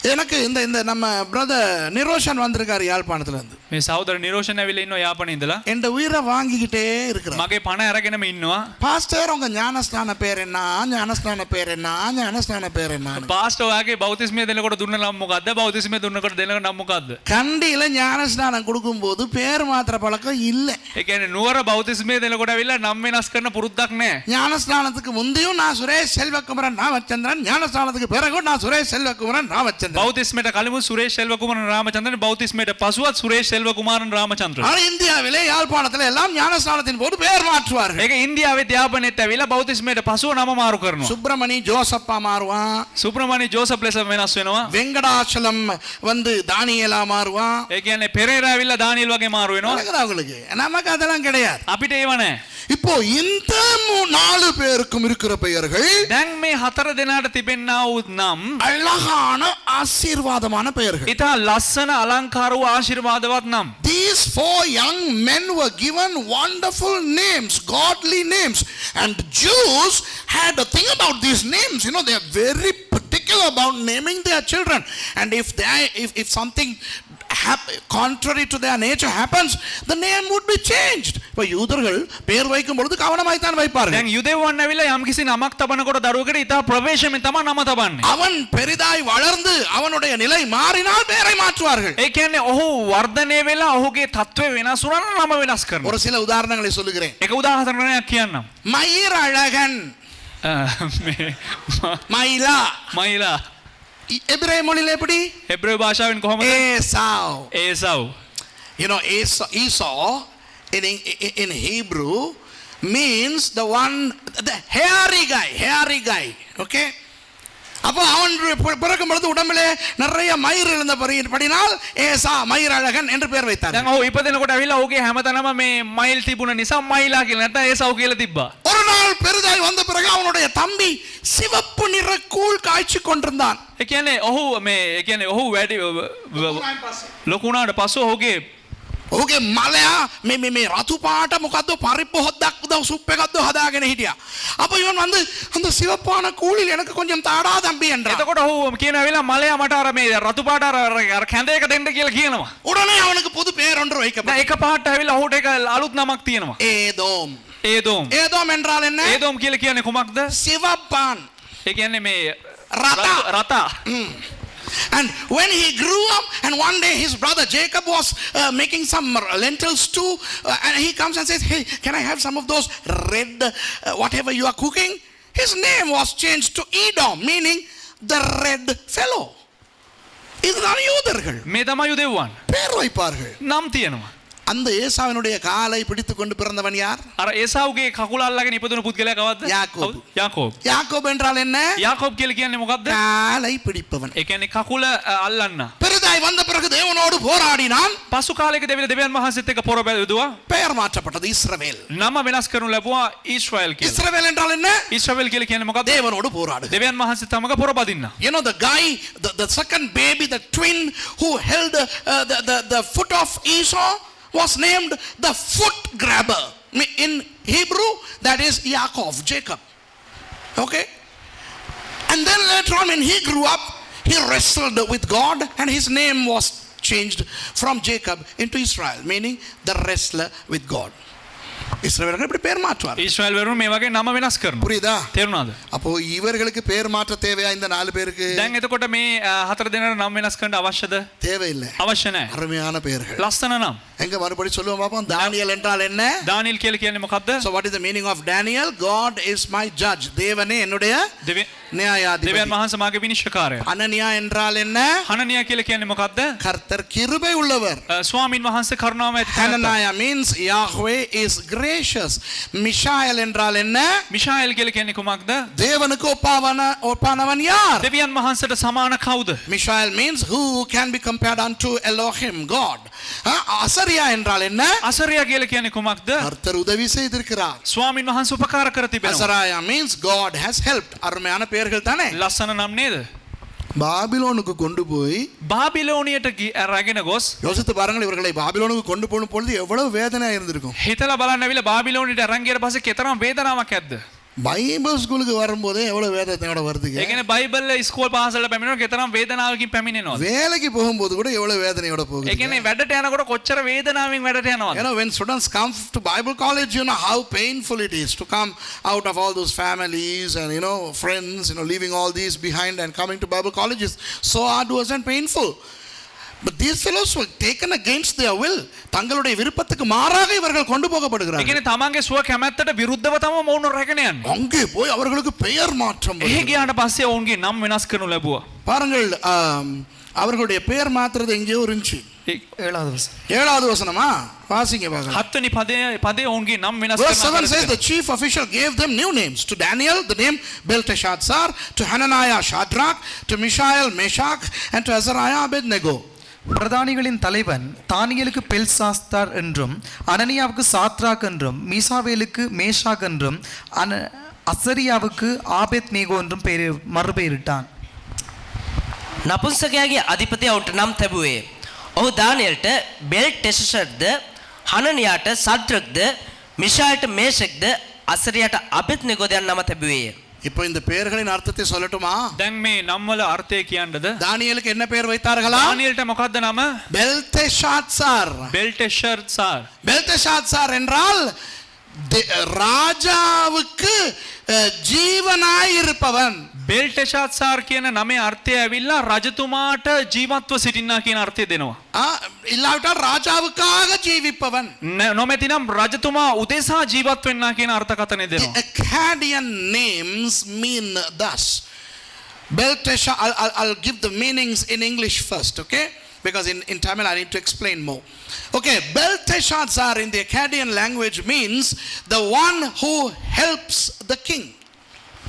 எனக்கு இந்த நம்ம பிரதர் நிரோஷன் வந்திருக்காரு யாழ்ப்பாணத்துல இருந்து. මේ සහෝදර නිරෝෂන් ඇවිල්ලා ඉන්නවා යාපනයේ ඉඳලා. என் உயிரை வாங்கிக்கிட்டே இருக்கிறார். මගේ පණ අරගෙනම ඉන්නවා. பாஸ்டர் உங்க ஞானஸ்நான பேர் என்ன? ஞானஸ்நான பேர் என்ன? ஞானஸ்நான பேர் என்ன? පාස්ටර් ඔයාගේ බෞතිස්මය දෙනකොට දුන්න නම් මොකද්ද? බෞතිස්මය දුන්නකොට දෙන නම් මොකද්ද? கண்டியில ஞானஸ்நானம் கொடுக்கும்போது பேர் மாத்திர பழக்கம் இல்லை. ඒ කියන්නේ නුවර බෞතිස්මය දෙනකොට ඇවිල්ලා නම් වෙනස් කරන පුරුද්දක් නැහැ. ஞானஸ்நானத்துக்கு முந்தியும் நான் சுரேஷ் செல்வகுமரன் ராமச்சந்திரன், ஞானஸ்நானத்துக்கு பிறகும் நான் சுரேஷ் செல்வகுமரன் ராமச்சந்திரன். බෞතිස්මයට කලින් සුරේෂ් සෙල්වකුමාරන් රාමචන්ද්‍රන්, බෞතිස්මයට පසුවත් සුරේෂ් සෙල්වකුමාරන් රාමචන්ද්‍රන්. ஆனால் இந்தியாவிலே யாழ்ப்பாணத்தில் எல்லாம் ஞானஸ்நானத்தின் போது பெயர் மாற்றுவார்கள். ඒක ඉන්දියාවේ යාපනයේත් ඇවිල්ලා බෞතිස්මයට පසුව නම මාරු කරනවා. சுப்பிரமணி ஜோசப்பா மாறுவான். සුප්‍රමණි ජෝසප් ලෙස වෙනස් වෙනවා. வெங்கடாச்சலம் வந்து தானியேலா மாறுவான். ඒ කියන්නේ පෙරේරා ඇවිල්ලා දානියෙල් වගේ මාරු වෙනවා. நடக்குதா உங்களுக்கு? நமக்கு அதெல்லாம் கிடையாது. අපිට ඒව නැහැ. இப்போ இந்த 4 பேருக்கும் இருக்கிற பெயர்கள் දැන් මේ 4 දෙනාට තිබෙනා වූ නම් அழகான ஆசீர்வாதமான பெயர்கள். ඉතා ලස්සන අලංකාර වූ ආශිර්වාදවත් නම්. These 4 young men were given wonderful names, godly names, and Jews had a thing about these names. You know, they are very particular about naming their children, and if something contrary to their nature happens, the name would be changed. இப்போ யூதர்கள் பேர் வைக்கும் பொழுது கவனமாய் தான் வைப்பார்கள். දැන් යුදෙව්වන් ඇවිල්ලා යම්කිසි නමක් තබනකොට දරුවෙකුට ඉතා ප්‍රවේශමෙන් තමයි නම තබන්නේ. அவன் பெரிதாய் வளர்ந்து அவனுடைய நிலை மாறினால் பெயரை மாற்றுவார்கள். ඒ කියන්නේ ඔහු වර්ධනය වෙලා ඔහුගේ තත්ත්වය වෙනස් වුණා නම් නම වෙනස් කරනවා. ஒரு சில உதாரணங்களை சொல்லுகிறேன். එක උදාහරණයක් කියන්නම්. மயிரழகன், மயிலா, මයිලා எபிரேய மொழியில எப்படி? හෙබ්‍රේව භාෂාවෙන් කොහොමද? Esau. ඒසව්. You know, Esau in Hebrew means the one, the hairy guy. Okay? அப்போ அவன் பிறக்கும் பொழுது உடம்பிலே நிறைய மயிர் இருந்தபடினால் ஏசா மயிரழகன் என்று பெயர் வைத்தார். දැන් ඔහු ඉපදෙනකොට ඇවිල්ලා ඔහුගේ හැමතැනම මේ මයිල් තිබුණ නිසා මයිලා කියලා නැත්නම් ඒසව් කියලා තිබ්බා. ஒரு நாள் பெரிதாய் வந்த பிறகு அவனுடைய தம்பி சிவப்பு நிற கூழ் காய்ச்சி கொண்டிருந்தான். ඒ කියන්නේ ඔහු වැඩි ලොකු වුණාට පස්සේ ඔහුගේ ඔහුගේ මලයා මේ රතු පාට මොකද්ද පරිප්පු හොද්දක් උදව් සුප් එකක්ද හදාගෙන හිටියා. அப்ப இவன் வந்து அந்த சிவப்பான கூழில் எனக்கு கொஞ்சம் தாடா தம்பி என்றான். එතකොට ඔහු කියන වෙලාව මලයා මට අර මේ රතු පාට අර කැඳ එක දෙන්න කියලා කියනවා. உடனே அவனுக்கு புது பேர் ஒன்று දැන් வைக்கப்பட்டது. එක පාට ඇවිල්ලා ඔහුට එක අලුත් නමක් තියෙනවා. ஏதோம். ඒදෝම්. ஏதோம் என்றால் என்ன? ඒදෝම් කියලා කියන්නේ කුමක්ද? சிவப்பான். ඒ කියන්නේ මේ රතා. රතා. And when he grew up, and one day his brother Jacob was making some lentil stew, and he comes and says, "Hey, can I have some of those red whatever you are cooking?" His name was changed to Edom, meaning the red fellow. இதுதான் யூதர்கள். මේ තමයි යුදෙව්වන්. பேர் வைப்பார்கள். නම් තියෙනවා. அந்த ஏசாவினுடைய காலை பிடித்துக் கொண்டு பிறந்தவன் யார்? අර ඒසාව්ගේ කකුල අල්ලගෙන ඉපදුණු පුද්ගලයා කවද්ද? යාකෝබ්. යාකෝබ්. யாக்கோப் என்றால் என்ன? යාකෝබ් කියලා කියන්නේ මොකද්ද? காலை பிடிப்பவன். ඒ කියන්නේ කකුල අල්ලන්න. பெரிதாய் வந்த பிறகு தேவனோடு போராடினான். පසු කාලයකදී දෙවියන් වහන්සේත් එක්ක පොර බැලුවා. பெயர் மாற்றப்பட்டது இஸ்ரவேல். නම වෙනස් කරනු ලැබුවා ඊශ්‍රායෙල් කියලා. இஸ்ரவேல் என்றால் என்ன? ඊශ්‍රායෙල් කියලා කියන්නේ මොකද්ද? தேவனோடு போராடு. දෙවියන් වහන්සේ තමක පොර බදින්න. You know the guy, the second baby, the twin who held the foot of Esau was named the foot grabber. In Hebrew, that is Yaakov, Jacob. Okay? And then later on when he grew up, he wrestled with God and his name was changed from Jacob into Israel, meaning the wrestler with God. இஸ்ரவேலர்கள் இப்படி பேர் மாற்றுவார். ඊශ්‍රායෙල් වරුන් මේ වගේ නම වෙනස් කරනවා. புரியுதா? තේරුණාද? அப்போ இவர்களுக்கு பேர் மாற்ற தேவையா இந்த 4 பேருக்கு? දැන් එතකොට මේ හතර දෙනාට නම් වෙනස් කරන්න අවශ්‍යද? தேவையில்லை. අවශ්‍ය නැහැ. அருமையான பெயர்கள். ලස්සන නම්. எங்க மறுபடி சொல்லுவோம் பாப்போம். தானியேல் என்றால் என்ன? දානියෙල් කියලා කියන්නේ මොකද්ද? So what is the meaning of Daniel? God is my judge. தேவனே என்னுடைய நியாயாதிபதி. දෙවියන් වහන්සේ මාගේ විනිශ්චයකාරයා. அனனியா என்றால் என்ன? හනනියා කියලා කියන්නේ මොකද්ද? கர்த்தர் கிருபை உள்ளவர். ස්වාමින් වහන්සේ කරුණාව ඇති කෙනා. Hananiah means Yahweh is gracious. Mishael என்றால் என்ன? මිෂායෙල් කියලා කියන්නේ කුමක්ද? தேவனுக்கு ஒப்பானவன் யார்? දෙවියන් වහන්සේට සමාන කවුද? Mishael means who can be compared unto Elohim, God. அசரியா என்றால் என்ன? අසරියා කියලා කියන්නේ කුමක්ද? கர்த்தர் உதவி செய்திருக்கிறார். ස්වාමින් වහන්සේ උපකාර කර තිබෙනවා. Azariah means God has helped. அருமையான பெயர்கள் தானே? ලස්සන නම් නේද? பாபிலோனுக்கு கொண்டு போய் බාබිලෝනියට රැගෙන ගොස් யோசித்து பாருங்கள், இவர்களை பாபிலோனுக்கு கொண்டு போகும் பொழுது எவ்வளவு வேதனையா இருந்திருக்கும். හිතලා බලන්න ඇවිල්ලා බාබිලෝනියට අරන් ගියට පස්සේ කතරම් වේදනාවක් ඇද්ද? பைபிள் ஸ்கூலுக்கு வரும்போதே எவ்வளவு வேதனையோட வருதுங்க. ඒ කියන්නේ බයිබල් ඉස්කෝල පාසලට පැමිණෙනකොට කතරම් වේදනාවකින් පැමිණෙනවද? வேலைக்கு போகும்போது கூட எவ்வளவு வேதனையோட போகுது. ඒ කියන්නේ වැඩට යනකොට කොච්චර වේදනාවෙන් වැඩට යනවද? You know, when students come to Bible college, you know how painful it is to come out of all those families and, you know, friends, you know, leaving all these behind and coming to Bible college is so arduous and painful. But these fellows were taken against their will. தங்களுடைய விருப்பத்துக்கு மாறாக இவர்கள் கொண்டு ඒ போகப்படுகிறார்கள். කියන්නේ තමන්ගේ සුව කැමැත්තට විරුද්ධව තමයි මොවුන් රැගෙන යන්නේ. அங்கே போய் அவர்களுக்கு பெயர் மாற்றம் එහි வருகிறது. ගියාට පස්සේ ඔවුන්ගේ නම් වෙනස් කරනු ලැබුවා. பாருங்கள், அவர்களுடைய பெயர் மாத்துறது எங்கேயோ இருந்துச்சு. 7வது வசனம். 7வது வசனமா வாசிங்க பார்க்கலாம். 7 වෙනි පදේ ඔවුන්ගේ නම් වෙනස් Verse 7 says කරනවා. the chief official gave them new names. To Daniel the name Belteshazzar, to Hananiah Shadrach, to Mishael Meshach, and to Azariah Abednego. பிரதானிகளின் தலைவன் தானியேலுக்கு பெல்சாஸ்தார் என்றும், அனனியாவுக்கு சாத்ராக் என்றும், மீசாவேலுக்கு மேஷாக் என்றும், அசரியாவுக்கு ஆபேத் நேகோ என்றும் மறுபெயரிட்டான். නපුංසකයාගේ අධිපතිය ඔවුන්ට නම් තැබුවේ. ඔහු දානියෙල්ට බෙල්ටෙෂර්ද, හනනියාට සද්‍රක්ද, මිෂායට මේෂෙක්ද, අසරියට අබෙද්නෙගෝද යන නම තැබුවේය. இப்போ இந்த பெயர்களின் அர்த்தத்தை சொல்லட்டுமா? දැන් මේ නම් වල අර්ථය කියන්නද? தானியேலுக்கு என்ன பெயர் வைத்தார்களா? දානියෙල්ට මොකක්ද නම? பெல்தெஷாத்சார். බෙල්ටෙෂර්සාර්. பெல்தெஷாத்சார் என்றால் ராஜாவுக்கு ஜீவனாய் இருப்பவன். බෙල්ටෙෂාත්සාර් කියන නමේ අර්ථය ඇවිල්ලා රජතුමාට ජීවත්ව සිටින්නා කියන අර්ථය දෙනවා. இல்லாவிட்டால் ராஜாவுக்காக ஜீவிப்பவன். නොමැතිනම් රජතුමා උදෙසා ජීවත් වෙන්නා කියන අර්ථකථනය The දෙනවා. Akkadian names mean thus. Belteshazzar, I'll give the meanings in English first, okay? Because in Tamil I need to explain more. Okay, Belteshazzar in the Akkadian language means the one who helps the king.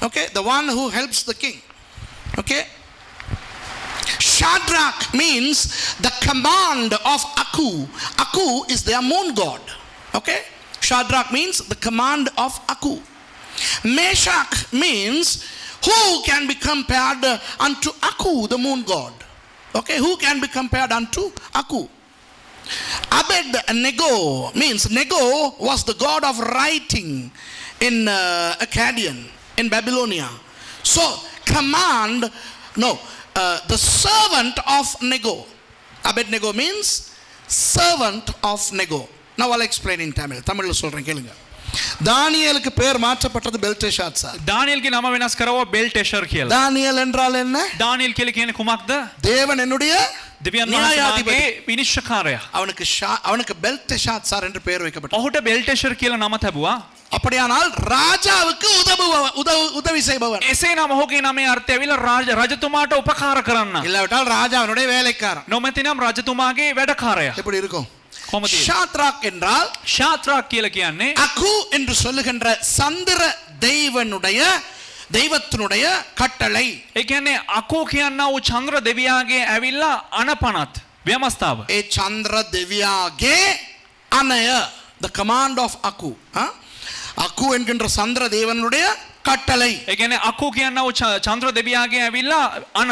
Okay, the one who helps the king. Okay, Shadrach means the command of Aku. Aku is their moon god. Okay, Shadrach means the command of Aku. Meshach means who can be compared unto Aku, the moon god. Okay, who can be compared unto Aku? Abed-nego means Nego was the god of writing in Akkadian, in Babylonia. So the servant of Nego. Abed-nego means servant of Nego. Now I'll explain in Tamil. Tamil சொல்றேன் கேளுங்க. தானியேலுக்கு பேர் மாற்றப்பட்டது பெல்டெஷாத்சார். දානියල්ගේ නම වෙනස් කරව බෙල්ටෙෂර් කියලා. தானியேல் என்றால் என்ன? දානියල් කියලා කියන්නේ කුමක්ද? தேவன் என்னுடைய දෙවියන් වහන්සේගේ විනිශ්චයකාරයා. அவனுக்கு பெல்டெஷாத்சார் என்று பெயர் வைக்கப்பட்டது. ඔහුට බෙල්ටෙෂර් කියලා නම තැබුවා. அப்படியானால் ராஜாவுக்கு உதவி செய்பவன். එසේනම් ඔහුගේ නමේ අර්ථය ඇවිල්ලා රජතුමාට උපකාර කරන්න. இல்லாவிட்டால் ராஜாவினுடைய வேலைக்காரன். නොමැතිනම් රජතුමාගේ වැඩකාරයා. எப்படி இருக்கும்? කොහොමද? ஷாத்ராக் என்றால் ஷாத்ராக் කියලා කියන්නේ அகு என்று சொல்லுகின்ற சந்திர தெய்வத்தினுடைய கட்டளை. ඒ කියන්නේ අකෝ කියනවා වූ චන්ද්‍ර දෙවියාගේ ඇවිල්ලා අනපනත් ව්‍යවස්ථාව. ඒ චන්ද්‍ර දෙවියාගේ අනය, the command of aku. அக்கு என்கின்ற சந்திர தேவனுடைய கட்டளை. ඒ කියන්නේ අකෝ කියනවා වූ චන්ද්‍ර දෙවියාගේ ඇවිල්ලා අන.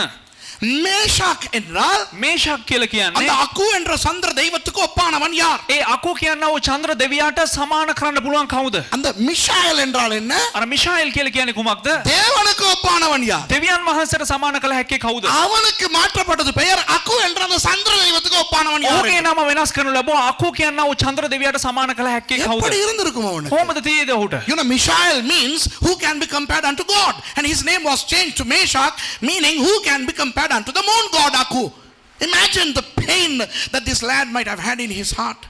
மேஷாக் என்றால் මේෂක් කියලා කියන්නේ அந்த அக்கு என்ற சந்திர தெய்வத்துக்கு ஒப்பானவன் யார்? ඒ අකෝ කියනවා වූ චන්ද්‍ර දෙවියාට සමාන කරන්න පුළුවන් කවුද? அந்த மிஷாயல் என்றால் என்ன? අර මිෂායෙල් කියලා කියන්නේ කුමක්ද? தேவனுக்கு ஒப்பானவன் யார்? දෙවියන් වහන්සේට සමාන කළ හැක්කේ කවුද? அவனுக்கு மாற்றப்பட்டது பெயர் அக்கு என்ற அந்த சந்திர தெய்வத்துக்கு ஒப்பானவன் யார்? ඔහුගේ නම වෙනස් කරනු ලැබුවා. අකෝ කියනවා වූ චන්ද්‍ර දෙවියාට සමාන කළ හැක්කේ කවුද? எப்படி இருந்திருக்கும் அவனுக்கு? කොහොමද තියෙද ඔහුට? You know, Mishael means who can be compared unto God, and his name was changed to Meshach, meaning who can be compared unto the moon god Aku. Imagine the pain that this lad might have had in his heart.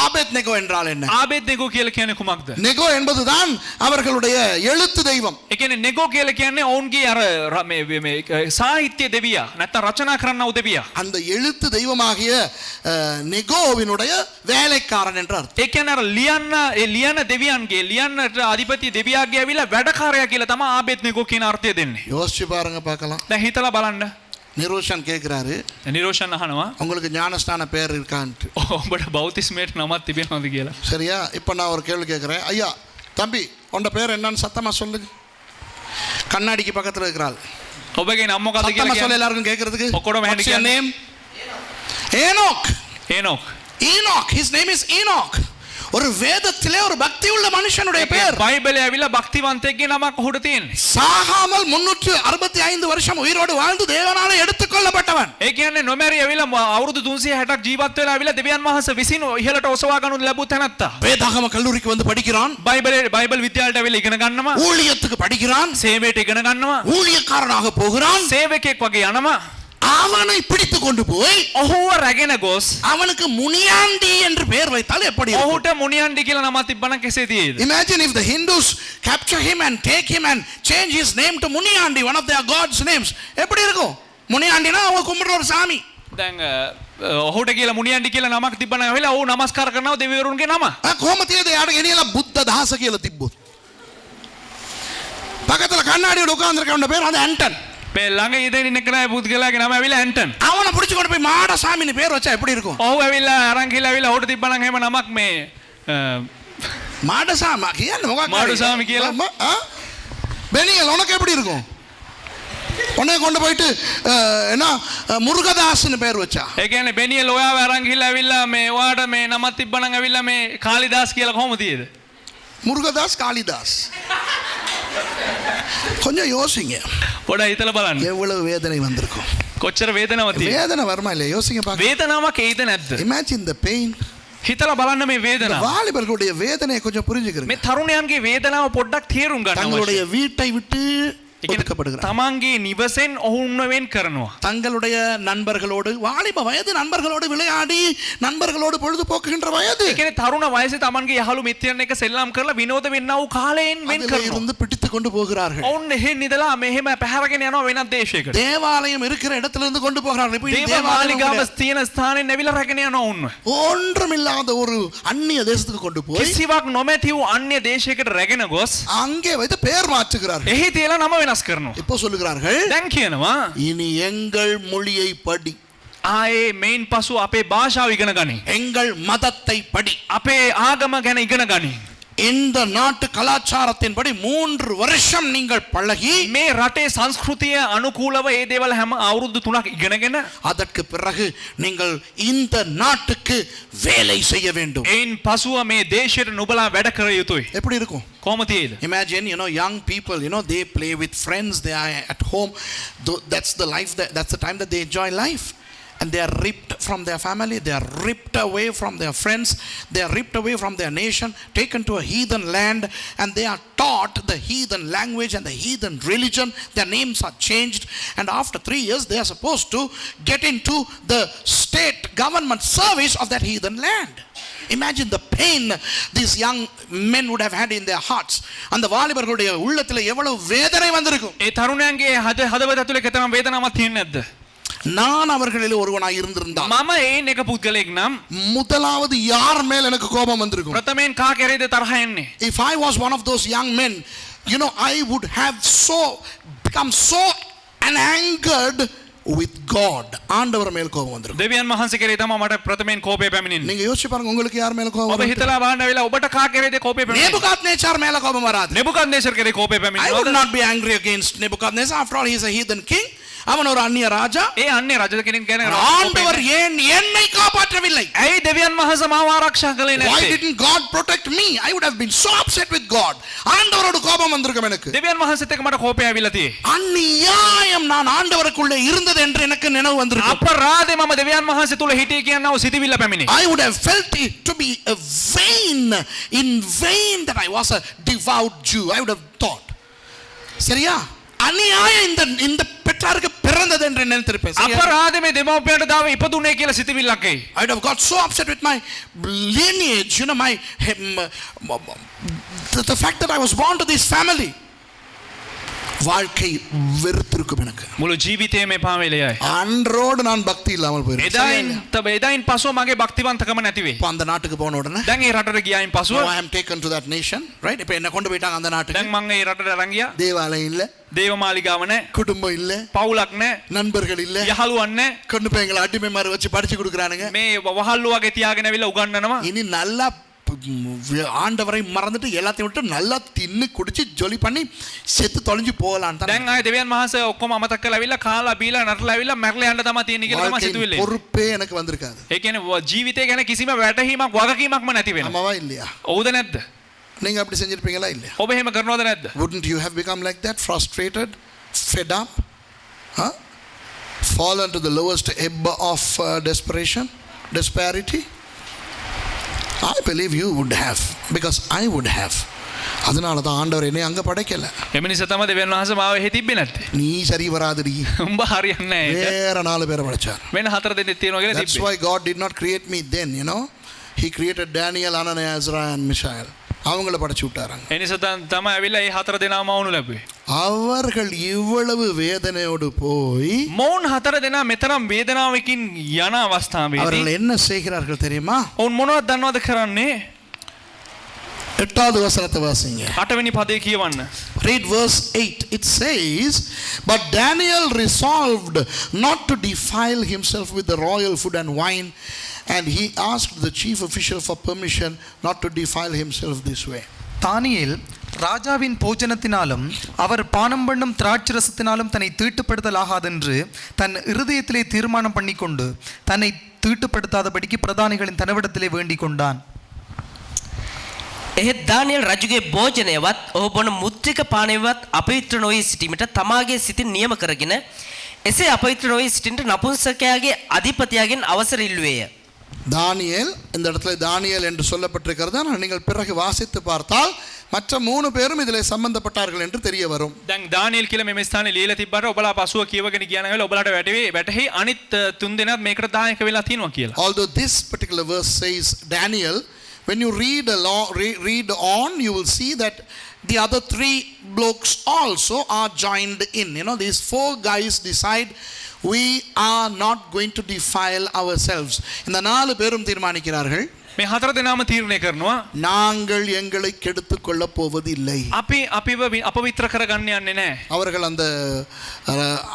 Abednego என்றால் என்ன? ආබේද්නෙගෝ කියලා කියන්නේ කුමක්ද? நெகோ என்பதுதான் அவர்களுடைய எழுத்து தெய்வம். ඒ කියන්නේ නෙගෝ කියලා කියන්නේ ඔවුන්ගේ අර මේ සාහිත්‍ය දෙවියා නැත්නම් රචනා කරන්න උ දෙවියා. அந்த எழுத்து தெய்வமாகிய நெகோவினுடைய வேலைக்காரன் என்று அர்த்தம். ඒ කියන්නේ අර ලියන දෙවියන්ගේ ලියන්නට අධිපති දෙවියාගේ ඇවිල්ලා වැඩකාරයා කියලා තමයි ආබේද්නෙගෝ කියන අර්ථය දෙන්නේ. யோசிச்சு பாருங்க பார்க்கலாம். දැන් හිතලා බලන්න. நிரோஷன் கேக்குறாரு, නිරෝෂන් අහනවා உங்களுக்கு ஞானஸ்தான பேர் இருக்கான்ட்டு. ඔබට බෞතිස්මයට නමක් තිබෙනවද කියලා. சரியா? இப்போ நான் ஒரு கேள்வி கேட்குறேன். ஐயா தம்பி, உன்னோட பேர் என்னன்னு சத்தமா சொல்லுங்க. கண்ணாடிக்கு பக்கத்துல இருக்கிறாள். ඔබගේ නම මොකක්ද சத்தமா කියලා சொல்ல කියන්න. எல்லாருக்கும் கேட்கறதுக்கு. ඔක්කොටම ඇහෙන්න What's your කියන්න. name? Enoch. ඒනොක්. Enoch. His name is Enoch. ஒரு வேதத்திலே ஒரு பக்தி உள்ள மனுஷனுடைய பெயர். බයිබලයේ ඇවිල්ලා භක්තිවන්තයෙක්ගේ නමක් ඔහුට තියෙන්නේ. சாகாமல் 365 வருஷம் உயிரோடு வாழ்ந்து தேவனால எடுத்துக்கொள்ளப்பட்டவன். ඒ කියන්නේ නොමැරි ඇවිල්ලා අවුරුදු 360ක් ජීවත් වෙලා ඇවිල්ලා දෙවියන් වහන්සේ විසින් ඉහළට ඔසවා ගන්නු ලැබු තැනත්තා. வேதாகம கல்லூரிக்கு வந்து படிக்கிறான். බයිබල් විද්‍යාලයට ඇවිල්ලා ඉගෙන ගන්නවා. ஊழியத்துக்கு படிக்கிறான். සේවයට ඉගෙන ගන්නවා. ஊழியக்காரனாக போகிறான். සේවකෙක් වගේ යනවා. அவனை பிடித்து கொண்டு போய் ඔහුව රැගෙන ගොස් அவனுக்கு முனியாண்டி என்று பெயர் வைத்தால் எப்படி இருக்கும்? ඔහුට මුනියන්ඩි කියලා නමක් තිබ්බනම් කෙසේ තියෙයිද? Imagine if the Hindus capture him and take him and change his name to Muniyandi, one of their gods names. எப்படி இருக்கும்? முனியாண்டினா அவங்க கும்பிடுற ஒரு சாமி. දැන් ඔහුට කියලා මුනියන්ඩි කියලා නමක් තිබ්බනම් ඇවිල්ලා ඔහු නමස්කාර කරනවා දෙවිවරුන්ගේ නම. කොහොම තියෙද යාට ගෙනියලා බුද්ධ දහස කියලා තිබ්බොත්. பக்கத்துல கண்ணாடியோட உட்கார்ந்திருக்கவன பேர் வந்து ஆண்டன். මේ ළඟ ඉඳන් ඉන්න කෙනා පුද්ගලයාගේ නම ඇවිල්ලා ඇන්ටන්. அவனை பிடிச்சு கொண்டு போய் மாடசாமின்னு பேர் வச்சா எப்படி இருக்கும்? ඔහු ඇවිල්ලා අරන් කියලා ඇවිල්ලා ඔහුට තිබ්බනම් එහෙම නමක් මේ மாடசாமி කියන්නේ මොකක්ද? மாடசாமி කියලා. பெனியல் உனக்கு எப்படி இருக்கும்? உன்னை கொண்டு போயிட்டு என்ன முருகதாஸ்னு பேர் வச்சா. ඒ කියන්නේ බෙනියල් ඔයාව අරන් ගිහලා ඇවිල්ලා මේ ඔයාට මේ නමක් තිබ්බනම් ඇවිල්ලා මේ කාලිදාස් කියලා කොහොමද තියෙද? முருகதாஸ் காளிதாஸ். கொஞ்சம் யோசிங்க. පොඩ හිතලා බලන්න. எவ்வளவு வேதனை வந்திருக்கும். කොච්චර වේදනාවක් තියෙද? வேதனை வருமா இல்லையா? யோசிங்க பாக்க. වේදනාවක් එයිද නැද්ද? Imagine the pain. හිතලා බලන්න මේ වේදනාව. வாலிபர்களுடைய வேதனையை கொஞ்சம் புரிஞ்சுக்கிறீங்க. මේ තරුණයන්ගේ වේදනාව පොඩ්ඩක් තේරුම් ගන්න தங்களுடைய අවශ්‍යයි. வீட்டை விட்டு ஒதுக்கப்படுகிறார். තමන්ගේ නිවසෙන් ඔවුන්ව වෙන් කරනවා. தங்களுடைய நண்பர்களோடு, வாலிப வயது நண்பர்களோடு விளையாடி நண்பர்களோடு பொழுது போக்குகின்ற வயது. ඒ කියන්නේ තරුණ වයසේ තමන්ගේ යහළු මිත්‍රයන් එක්ක සෙල්ලම් කරලා විනෝද වෙන්නා වූ කාලයෙන් වෙන් அதிலே කරනවා. இருந்து பிடித்து கொண்டு போகிறார்கள். ඔවුන් එහෙන් ඉඳලා මෙහෙම පැහැරගෙන යනවා වෙනත් දේශයකට. தேவாலயம் இருக்கிற இடத்துல இருந்து கொண்டு போகிறார்கள். இப்ப දේව මාලිගාව තියෙන ස්ථානෙන් ඇවිල්ලා රැගෙන යනවා ඔවුන්ව. ஒன்றுமில்லாத ஒரு அந்நிய தேசத்துக்கு கொண்டு போய் කිසිවක් නොමැති වූ අන්‍ය දේශයකට රැගෙන ගොස් அங்கே வைத்து பெயர் மாற்றுகிறார்கள். එහි තියලා නම වෙනස් කරනවා. இப்போ சொல்லுகிறார்கள், දැන් කියනවා இனி எங்கள் மொழியை படி, ආයේ මේන් පසු අපේ භාෂාව ඉගෙන ගනි. எங்கள் மதத்தை படி. අපේ ආගම ගැන ඉගෙන ගනි. இந்த நாட்டு கலாச்சாரத்தின்படி 3 வருஷம் நீங்கள் பழகி මේ රටේ සංස්කෘතිය අනුකූලව ඒ දේවල් හැම අවුරුදු 3ක් ඉගෙනගෙන அதற்கு பிறகு நீங்கள் இந்த நாட்டுக்கு வேலை செய்ய வேண்டும். එයින් පසුව මේ දේශයට නුඹලා වැඩ කර යුතුයි. எப்படி இருக்கும்? කොහොම තියෙයිද? Imagine, young people, they play with friends, they are at home. That's the life, that's the time that they enjoy life. And they are ripped from their family, they are ripped away from their friends, they are ripped away from their nation, taken to a heathen land, and they are taught the heathen language and the heathen religion. Their names are changed, and after 3 years they are supposed to get into the state government service of that heathen land. Imagine the pain these young men would have had in their hearts. அந்த வாலிபர்களுடைய உள்ளத்திலே எவ்வளவு வேதனை வந்திருக்கும். ඒ තරුණයන්ගේ හදවත ඇතුලේ කෙතරම් වේදනාවක් තියෙන්නේ නැද්ද? நான் அவர்களில் ஒருவனாய் இருந்திருந்தால் මම ඒන් එක පුද්ගලෙක් නම් முதலாவது யார் மேல் எனக்கு கோபம் வந்திருக்கும்? ප්‍රථමයෙන් කා කෙරේද තරහ එන්නේ? If I was one of those young men, I would have become so angered with God. ஆண்டவர் மேல் கோபம் வந்திருக்கும். දෙවියන් වහන්සේ කෙරේ තමයි මට ප්‍රථමයෙන් කෝපය පැමිණෙන්නේ. நீங்க யோசிச்சு பாருங்க, உங்களுக்கு யார் மேல கோபம் ඔබ வரும்? හිතලා බලන්න වෙලා ඔබට කා කෙරේද කෝපය පැමිණෙන්නේ? நேபுகாத்நேச்சார் மேல கோபம் வராது. නෙබුකද්නේසර් කෙරේ කෝපය I would පැමිණෙනවා. not be angry against Nebuchadnezzar. After all, he is a heathen king. அவன் ஒரு அந்நிய ராஜா. ඒ අන්නේ රජ කෙනෙක් ගැන ஆண்டவர் ஏன் என்னை காப்பாற்றவில்லை? ඇයි දෙවියන් වහන්සේ මාව ආරක්ෂා කළේ Why නැත්තේ? didn't God protect me? I would have been so upset with God. ஆண்டவரோட கோபம் வந்திருக்கும் எனக்கு. දෙවියන් වහන්සේත් එක්ක මට කෝපය ඇවිල්ලා තියෙයි. அநியாயம் நான் ஆண்டவருக்குள்ளே இருந்தது என்று எனக்கு நினைவு வந்திருக்கும். අපරාධේ මම දෙවියන් වහන්සේ තුල හිටියේ කියනව සිතවිල්ල පැමිණේ. I would have felt it to be a in vain that I was a devout Jew. I would have thought. சரியா? அநியாயம் இந்த பெற்றாருக்கு பிறந்தது என்று நினைத்திருப்பேன். අපරාධේ මේ දෙමව්පියන්ට දාව ඉපදුනේ කියලා සිතවිල්ලක් එයි. I would have got so upset with my lineage, the fact that I was born to this family. வாழ்க்கை வெறுத்திருக்கும் எனக்கு. මුළු ජීවිතේම එපා වෙලයයි. அன்றோடு நான் பக்தி இல்லாமல் போயிருக்கேன். එදායින් පසුව මගේ භක්තිවන්තකම නැති වෙයි. இப்போ அந்த நாட்டுக்கு போன உடனே දැන් ඒ රටට ගියායින් පසුව I am taken to that nation, right? இப்போ என்ன கொண்டு போயிட்டாங்க அந்த நாட்டுக்கு. දැන් මම ඒ රටට අරන් ගියා. தேவாலயம் இல்ல, දේවමාලිගාව නැහැ, குடும்பம் இல்ல, පවුලක් නැහැ, நண்பர்கள் இல்ல, යහළුවන් නැහැ. கொண்டு போய் எங்களை அடிமை மாதிரி வச்சு படிச்சு கொடுக்குறானுங்க. මේ වහල්ලු වගේ තියාගෙන ඇවිල්ලා උගන්වනවා. இனி நல்லா ஆண்டவரை மறந்துட்டு எல்லாத்தையும் விட்டு நல்லா தின்னு குடிச்சு ஜொலி பண்ணி செத்து தொலைஞ்சு போகலான்னு தான். දැන් ආයේ දෙවියන් වහන්සේ ඔක්කොම අමතක කරලා ඇවිල්ලා කාලා බීලා නටලා ඇවිල්ලා මැරලා යන්න තමයි තියෙන්නේ කියලා තමයි සිතුවිල්ල. பொறுப்பே எனக்கு வந்திருக்காது. ඒ කියන්නේ ජීවිතය ගැන කිසිම වැටහීමක් වගකීමක්ම නැති වෙනවා. ஆமாவா இல்லையா? ඔව්ද නැද්ද? நீங்க அப்படி செஞ்சிருப்பீங்களா இல்லையா? ඔබ එහෙම කරනවද නැද්ද? Wouldn't you have become like that, frustrated, fed up, fallen to the lowest ebb of desperity? I believe you would have, because I would have. அதனால தான் ஆண்டவர் என்னை அங்க படைக்கல. එම නිසා තමයි දෙවියන් වහන්සේ මාව එහෙ තිබ්බේ නැත්තේ. நீ சரி வராதடி. උඹ හරියන්නේ නැහැ ඒක. வேற 4 பேரை படைச்சார். වෙන 4 දෙනෙක් තියෙනවා කියලා That's තිබ්බේ. why God did not create me then, He created Daniel, Ananias, Azariah and Mishael. அவங்கள படைச்சு விட்டாராங்க. ඒ නිසා තමයි ඇවිල්ලා මේ 4 දෙනාම වුණු ලැබුවේ. அவர்கள் இவ்வளவு வேதனையோடு போய் මොවුන් 4 දෙනා මෙතරම් වේදනාවකින් යන අවස්ථාවේදී அவர்கள் என்ன செய்கிறார்கள் தெரியுமா? ඔවුන් මොනවද දන්නවද කරන්නේ? 8வது வசனத்தை வாசிங்க. 8 වෙනි පදේ කියවන්න. Read verse 8. It says, but Daniel resolved not to defile himself with the royal food and wine, and he asked the chief official for permission not to defile himself this way. தானியேல் ராஜாவின் போஜனத்தினாலும் அவர் பானம் பண்ணும் திராட்சரசத்தினாலும் தன்னை தீட்டுப்படுத்தலாகாதென்று தன் இருதயத்திலே தீர்மானம் பண்ணிக்கொண்டு தன்னை தீட்டுப்படுத்தாதபடிக்கு பிரதானிகளின் தனவிடத்திலே வேண்டிக் கொண்டான். එහෙත් දානියල් රජුගේ භෝජනයවත් ඔහු බොන මුත්‍රික පානයවත් අපවිත්‍ර නොවී සිටීමට තමාගේ සිතින් නියම කරගෙන එසේ අපවිත්‍ර නොවී සිටින්නට නපුංසකයාගේ අධිපතියාගෙන් අවසර ඉල්ලුවේය. தானியேல், இந்த இடத்துல தானியேல் என்று சொல்லப்பட்டிருக்கிறது. நீங்கள் பிறகு வாசித்து பார்த்தால் மற்ற 3 பேரும் இதிலே சம்பந்தப்பட்டார்கள் என்று தெரிய வரும். දැන් දානියෙල් කියලා මේ ස්ථානේ ලියලා තිබ්බට ඔබලා පසුව කියවගෙන ගියා නම් ඔබලාට වැටහි අනිත් 3 දෙනාත් මේකට දායක වෙලා තියෙනවා කියලා. Although this particular verse says Daniel, when you read on, you will see that the other 3 blokes also are joined in. These 4 guys decide we are not going to defile ourselves. இந்த 4 பேரும் தீர்மானிக்கிறார்கள். මේ හතර දෙනාම තීරණය කරනවා நாங்கள் எங்களை கெடுத்துக் கொள்ளப் போவதில்லை. අපි අපිව අපවිත්‍ර කරගන්න යන්නේ නැහැ. அவர்கள்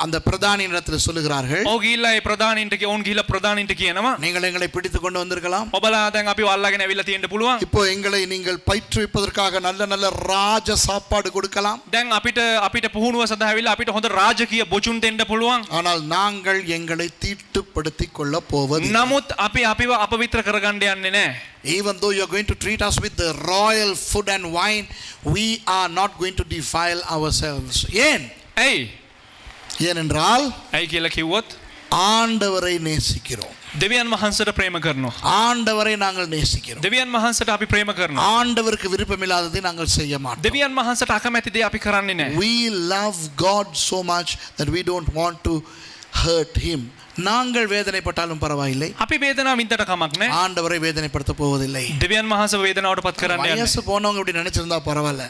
அந்த பிரதானியிடத்தில் சொல்லுகிறார்கள், ඔව් ගිහිල්ලා ඒ ප්‍රධානින්ට ඔවුන් ගිහිල්ලා ප්‍රධානින්ට කියනවා நீங்கள் எங்களை பிடித்துக் கொண்டு வந்திருக்கலாம், ඔබලා දැන් අපිව අල්ලගෙන ඇවිල්ලා තියෙන්න පුළුවන්. இப்போ எங்களை நீங்கள் பயிற்றுவிப்பதற்காக நல்ல நல்ல ராஜ சாப்பாடு கொடுக்கலாம், දැන් අපිට පුහුණුව සඳහා ඇවිල්ලා අපිට හොඳ රාජකීය බොජුන් දෙන්න පුළුවන්. ஆனால் நாங்கள் எங்களை தீட்டுப்படுத்திக் கொள்ளப் போவது. නමුත් අපි අපිව අපවිත්‍ර කරගන්න යන්නේ නැහැ. Even though you are going to treat us with the royal food and wine, we are not going to defile ourselves. ஏன்? ஏனென்றால் ඇයි කියලා කිව්වොත් ஆண்டவரை நேசிக்கிறோம். දෙවියන් වහන්සේට ප්‍රේම කරනවා. ஆண்டவரை நாங்கள் நேசிக்கிறோம். දෙවියන් වහන්සේට අපි ප්‍රේම කරනවා. ஆண்டவருக்கு விருப்பமில்லாததை நாங்கள் செய்ய மாட்டோம். දෙවියන් වහන්සේට අකමැති දේ අපි කරන්නේ නැහැ. We love God so much that we don't want to hurt him. நாங்கள் வேதனைப்பட்டாலும் பரவாயில்லை, අපි වේදනාව විඳට කමක් නැහැ. ஆண்டவரை வேதனைப்படுத்த போவதில்லை. දෙවියන් වහන්සේව වේදනාවටපත් කරන්න යන්නේ. வயசு போனவங்க இப்படி நினைச்சிருந்தா பரவாயில்ல,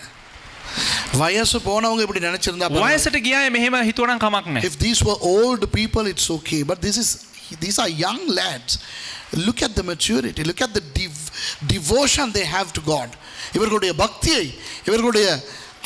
வயசு போனவங்க இப்படி நினைச்சிருந்தா பரவாயில்ல. වයසට ගියාය මෙහෙම හිතුවනම් කමක් නැහැ. If these were old people, it's okay, but these are young lads. Look at the maturity, look at the devotion they have to God. இவர்களுடைய பக்தியை, இவர்களுடைய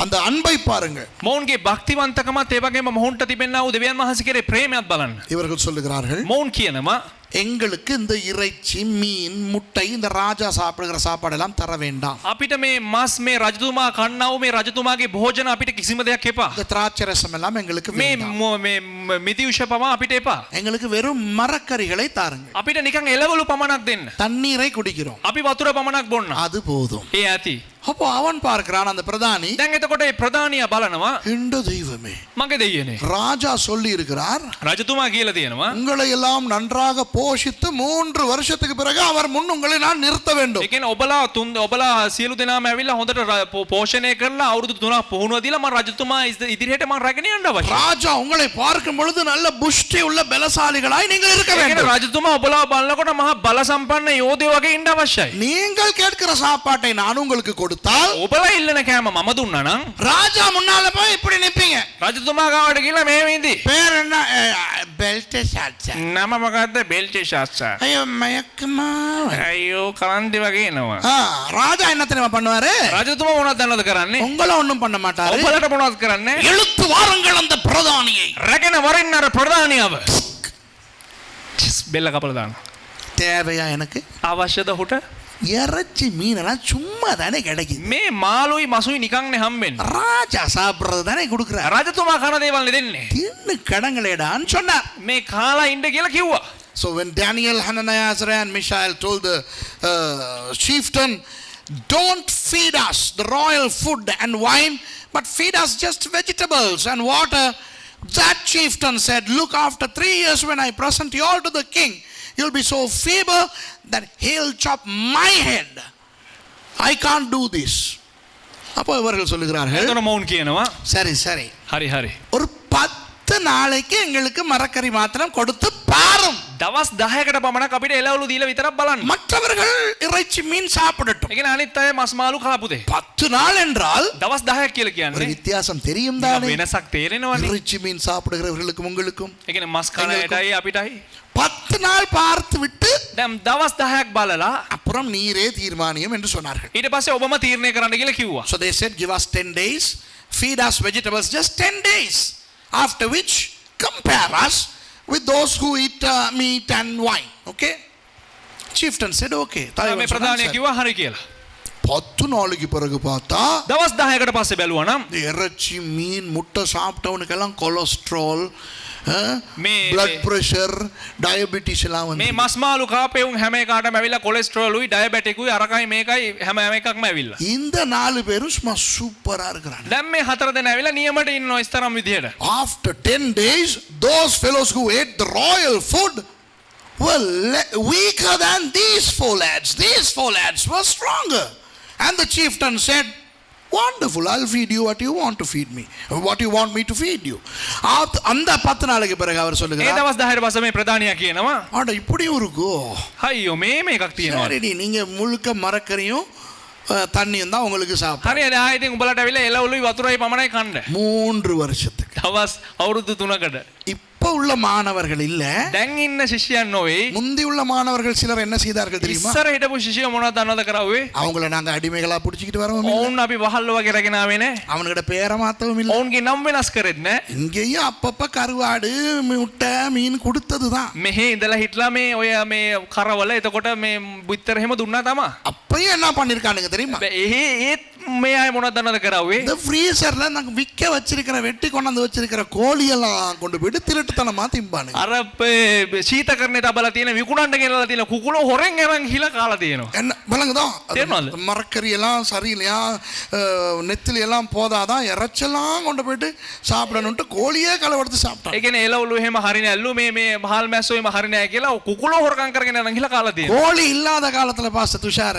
அந்த அன்பை பாருங்கள். මොවුන්ගේ භක්තිවන්තකමත් ඒ වගේම මොවුන්ට තිබෙනා වූ දෙවියන් වහන්සේ කෙරේ ප්‍රේමයක් බලන්න. இவர்கள் சொல்லுகிறார்கள், මොවුන් කියනවා எங்களுக்கு இந்த இறைச்சி, மீன், முட்டை, இந்த ராஜா சாப்பிடுகிற சாப்பாடெல்லாம் தர வேண்டாம். අපිට මේ මස් මේ රජතුමා කන්නා වූ මේ රජතුමාගේ භෝජන අපිට කිසිම දෙයක් එපා. இந்த திராட்சை ரசம் எல்லாம் எங்களுக்கு මේ வேண்டாம். මේ මිදිඋෂ පවා අපිට එපා. எங்களுக்கு வெறும் மரக்கறிகளை தாருங்கள். අපිට නිකන් එළවලු පමණක් දෙන්න. தண்ணீரை குடிக்கிறோம், අපි වතුර පමණක් බොන්න. அது போதும். ඒ ඇති. அப்போ அவன் பார்க்கிறான், அந்த பிரதானி, දැන් එතකොට මේ ප්‍රධානියා බලනවා இந்த தெய்வமே, මගේ දෙයියනේ. ராஜா சொல்லி இருக்கிறார், රජතුමා කියලා තියෙනවා உங்களை எல்லாம் நன்றாக போஷித்து 3 வருஷத்துக்கு பிறகு அவர் முன் உங்களை நான் நிறுத்த வேண்டும். ඒ කියන්නේ ඔබලා සියලු දෙනාම ඇවිල්ලා හොඳට පෝෂණය කරලා අවුරුදු 3ක් පුහුණුව දීලා මම රජතුමා ඉදිරියට මම රැගෙන යන්න අවශ්‍යයි. ராஜா உங்களை பார்க்கும் பொழுது நல்ல புஷ்டி உள்ள பலசாலிகளாய் நீங்கள் இருக்க ඒ කියන්නේ வேண்டும். රජතුමා ඔබලා බලනකොට මහා බල සම්පන්න යෝධයෝ වගේ ඉන්න අවශ්‍යයි. நீங்கள் கேட்கிற சாப்பாட்டை நான் உங்களுக்கு கொடுத்தால், ඔබලා ඉල්ලන කෑම මම දුන්නා නම් ராஜா முன்னால போய் இப்படி நிப்பீங்க. රජතුමා ගාවට ගිහලා මේ විඳි. பேர் என்ன? பெல்டெஷாத்சா. නම මොකද්ද? බෙල්ටෙෂාත්සා. ஐயோ மயக்கமா. අයියෝ කරන්දි වගේ එනවා. ராஜா என்ன தெரியுமா பண்ணுவாரு? රජතුමා මොනවද දන්නවද කරන්නේ? உங்களை ஒண்ணும் பண்ண மாட்டாரு. ඔබලට මොනවද කරන්නේ? இழுத்து வாருங்கள் அந்த பிரதானியை. රැගෙන වරින්න අර ප්‍රධානියව. බෙල්ල කපලා දාන්න. தேவையா எனக்கு? අවශ්‍යද ඔහුට? இறைச்சி மீனெல்லாம் சும்மா தானே கிடைக்குது. මේ මාළුයි මසුයි නිකන් හම්බෙන්නේ. ராஜா சாப்பிடுறது தானே கொடுக்குறாரு. රජතුමා කන දේවල් දෙන්නේ. தின்னு கடங்களேடான்னு சொன்னார். මේ කාලා ඉන්න කියලා කිව්වා. So when Daniel, Hananiah, Azariah and Mishael told the chieftain, don't feed us the royal food and wine, but feed us just vegetables and water, that chieftain said, look, after 3 years when I present you all to the king, you'll be so feeble that he'll chop my head. I can't do this. அப்போ இவர்கள் சொல்லுகிறார்கள், එතන මොවුන් කියනවා சரி சரி, හරි ஒரு 10 நாளைக்கு எங்களுக்கு மரக்கறி மாத்திரம் கொடுத்து பாரும். දවස් 10කට පමණක් අපිට එළවලු දීලා විතරක් බලන්න. மற்றவர்கள் இறைச்சி மீன் சாப்பிடட்டும். ඒ කියන්නේ අනිත් අය මස් මාළු කාපුදේ. 10 நாள் என்றால் දවස් 10ක් කියලා ஒரு කියන්නේ வித்தியாசம் தெரியும் தானே? වෙනසක් තේරෙනවනේ. இறைச்சி மீன் சாப்பிடுகிறவர்களுக்கும் உங்களுக்கும் ඒ කියන්නේ මස් කන ඇටයි අපිටයි 10 நாள் பார்த்து விட்டு දැන් දවස් 10ක් බලලා அப்புறம் நீரே தீர்மானியம் என்று சொன்னார்கள். ඊට පස්සේ ඔබම තීරණය කරන්න කියලා කිව්වා. So they said, give us 10 days, feed us vegetables just 10 days, after which compare us with those who eat meat and wine. Okay? Chieftain said okay. මේ ප්‍රධානියා කිව්වා හරි කියලා. 10 நாளைக்கு பிறகு பார்த்தா දවස් 10කට පස්සේ බැලුවා නම් இறைச்சி மீன் முட்டை சாப்பிட்டவனுக்கெல்லாம் கொலஸ்ட்ரால், මේ- blood pressure, diabetes எல்லாம் මේ வந்து මස් මාළු කාපේවුන් හැම එකටම ඇවිල්ලා කොලෙස්ටරෝලුයි ඩයබටිකුයි අරකයි මේකයි හැම එකක්ම ඇවිල්ලා. இந்த 4 பேரும் சும்மா சூப்பரா இருக்கிறாங்க. දැන් මේ හතර දෙනා ඇවිල්ලා නියමට ඉන්නවා ඉස්තරම් විදියට. After 10 days, those fellows who ate the royal food were weaker than these 4 lads. These 4 lads were stronger. And the chieftain said, wonderful, I'll feed you what you want to feed me, what you want me to feed you. அந்த 10 நாளைக்கு பிறகு அவர் ඒ சொல்லுகிறார், දවස් 10ට පස්සේ මේ ප්‍රධානියා කියනවා ஆட இப்படியும் இருக்கோ? අයියෝ මේ එකක් තියෙනවා. சரிடி, நீங்க முழுக்க மரக்கறியும் தண்ணியும் தான் உங்களுக்கு சாப்பிடும். හරි දැන් ඉතින් උඹලට ඇවිල්ලා එළවලුයි වතුරයි පමණයි කන්න. 3 வருஷத்துக்கு. දවස් අවුරුදු 3කට. இப்ப இப்ப உள்ள மாணவர்கள் இல்ல, දැන් ඉන්න ශිෂ්‍යයන් නොවේ. முந்தி உள்ள மாணவர்கள் சிலர் என்ன செய்தார்கள் தெரியுமா? ඉස්සර හිටපු ශිෂ්‍යයෝ මොනවද දන්නවද කරාවේ? அவங்கள நாங்க අடிமைகளா புடிச்சிட்டு வரவும் இல்ல, ඔවුන් අපි වහල්ල වගේ රැගෙන ආවේ නැහැ. அவனுக்கிட்ட பேரை மாத்தவும் இல்ல. ඔවුන්ගේ නම් වෙනස් කරෙත් නැහැ. இங்கேயும் அப்பப்ப கருவாடு முட்டை மீன் கொடுத்ததுதான். මෙහෙ ඉඳලා හිටලා මේ ඔය මේ කරවල එතකොට මේ බුත්තර එහෙම දුන්නා තමා. அப்பயும் என்ன பண்ணிருக்கானுங்க தெரியுமா? එහෙ ඒත් මේ අය මොනවද දන්නවද කරාවේ? இந்த ஃப்ரீசர்ல நாங்க விக்க வச்சிருக்கிற வெட்டி கொண்டாந்து வச்சிருக்கிற கோழி எல்லாம் கொண்டு போயிட்டு திருட்டுத்தனமா திம்பானுங்க. අර ශීතකරණේ තබලා තියෙන විකුණන්න ගෙනලා තියෙන කුකුලෝ හොරෙන් අරන් ගිහලා කාලා තියෙනවා. என்ன விளங்குதோ? தேர்னால மரக்கறி எல்லாம் சரியில்லையா, நெத்திலி எல்லாம் போதாதான், இறைச்செல்லாம் கொண்டு போயிட்டு சாப்பிடணும்ட்டு கோழியே களவெடுத்து சாப்பிட்டான். ඒ කියන්නේ එළවලු එහෙම හරිනේ ඇල්ලු මේ මහල් මැස්සෝ එහෙම හරිනේ කියලා කුකුලෝ හොරකම් කරගෙන අරන් ගිහලා කාලා තියෙනවා. கோழி இல்லாத காலத்துல பாஸ்டர் துஷார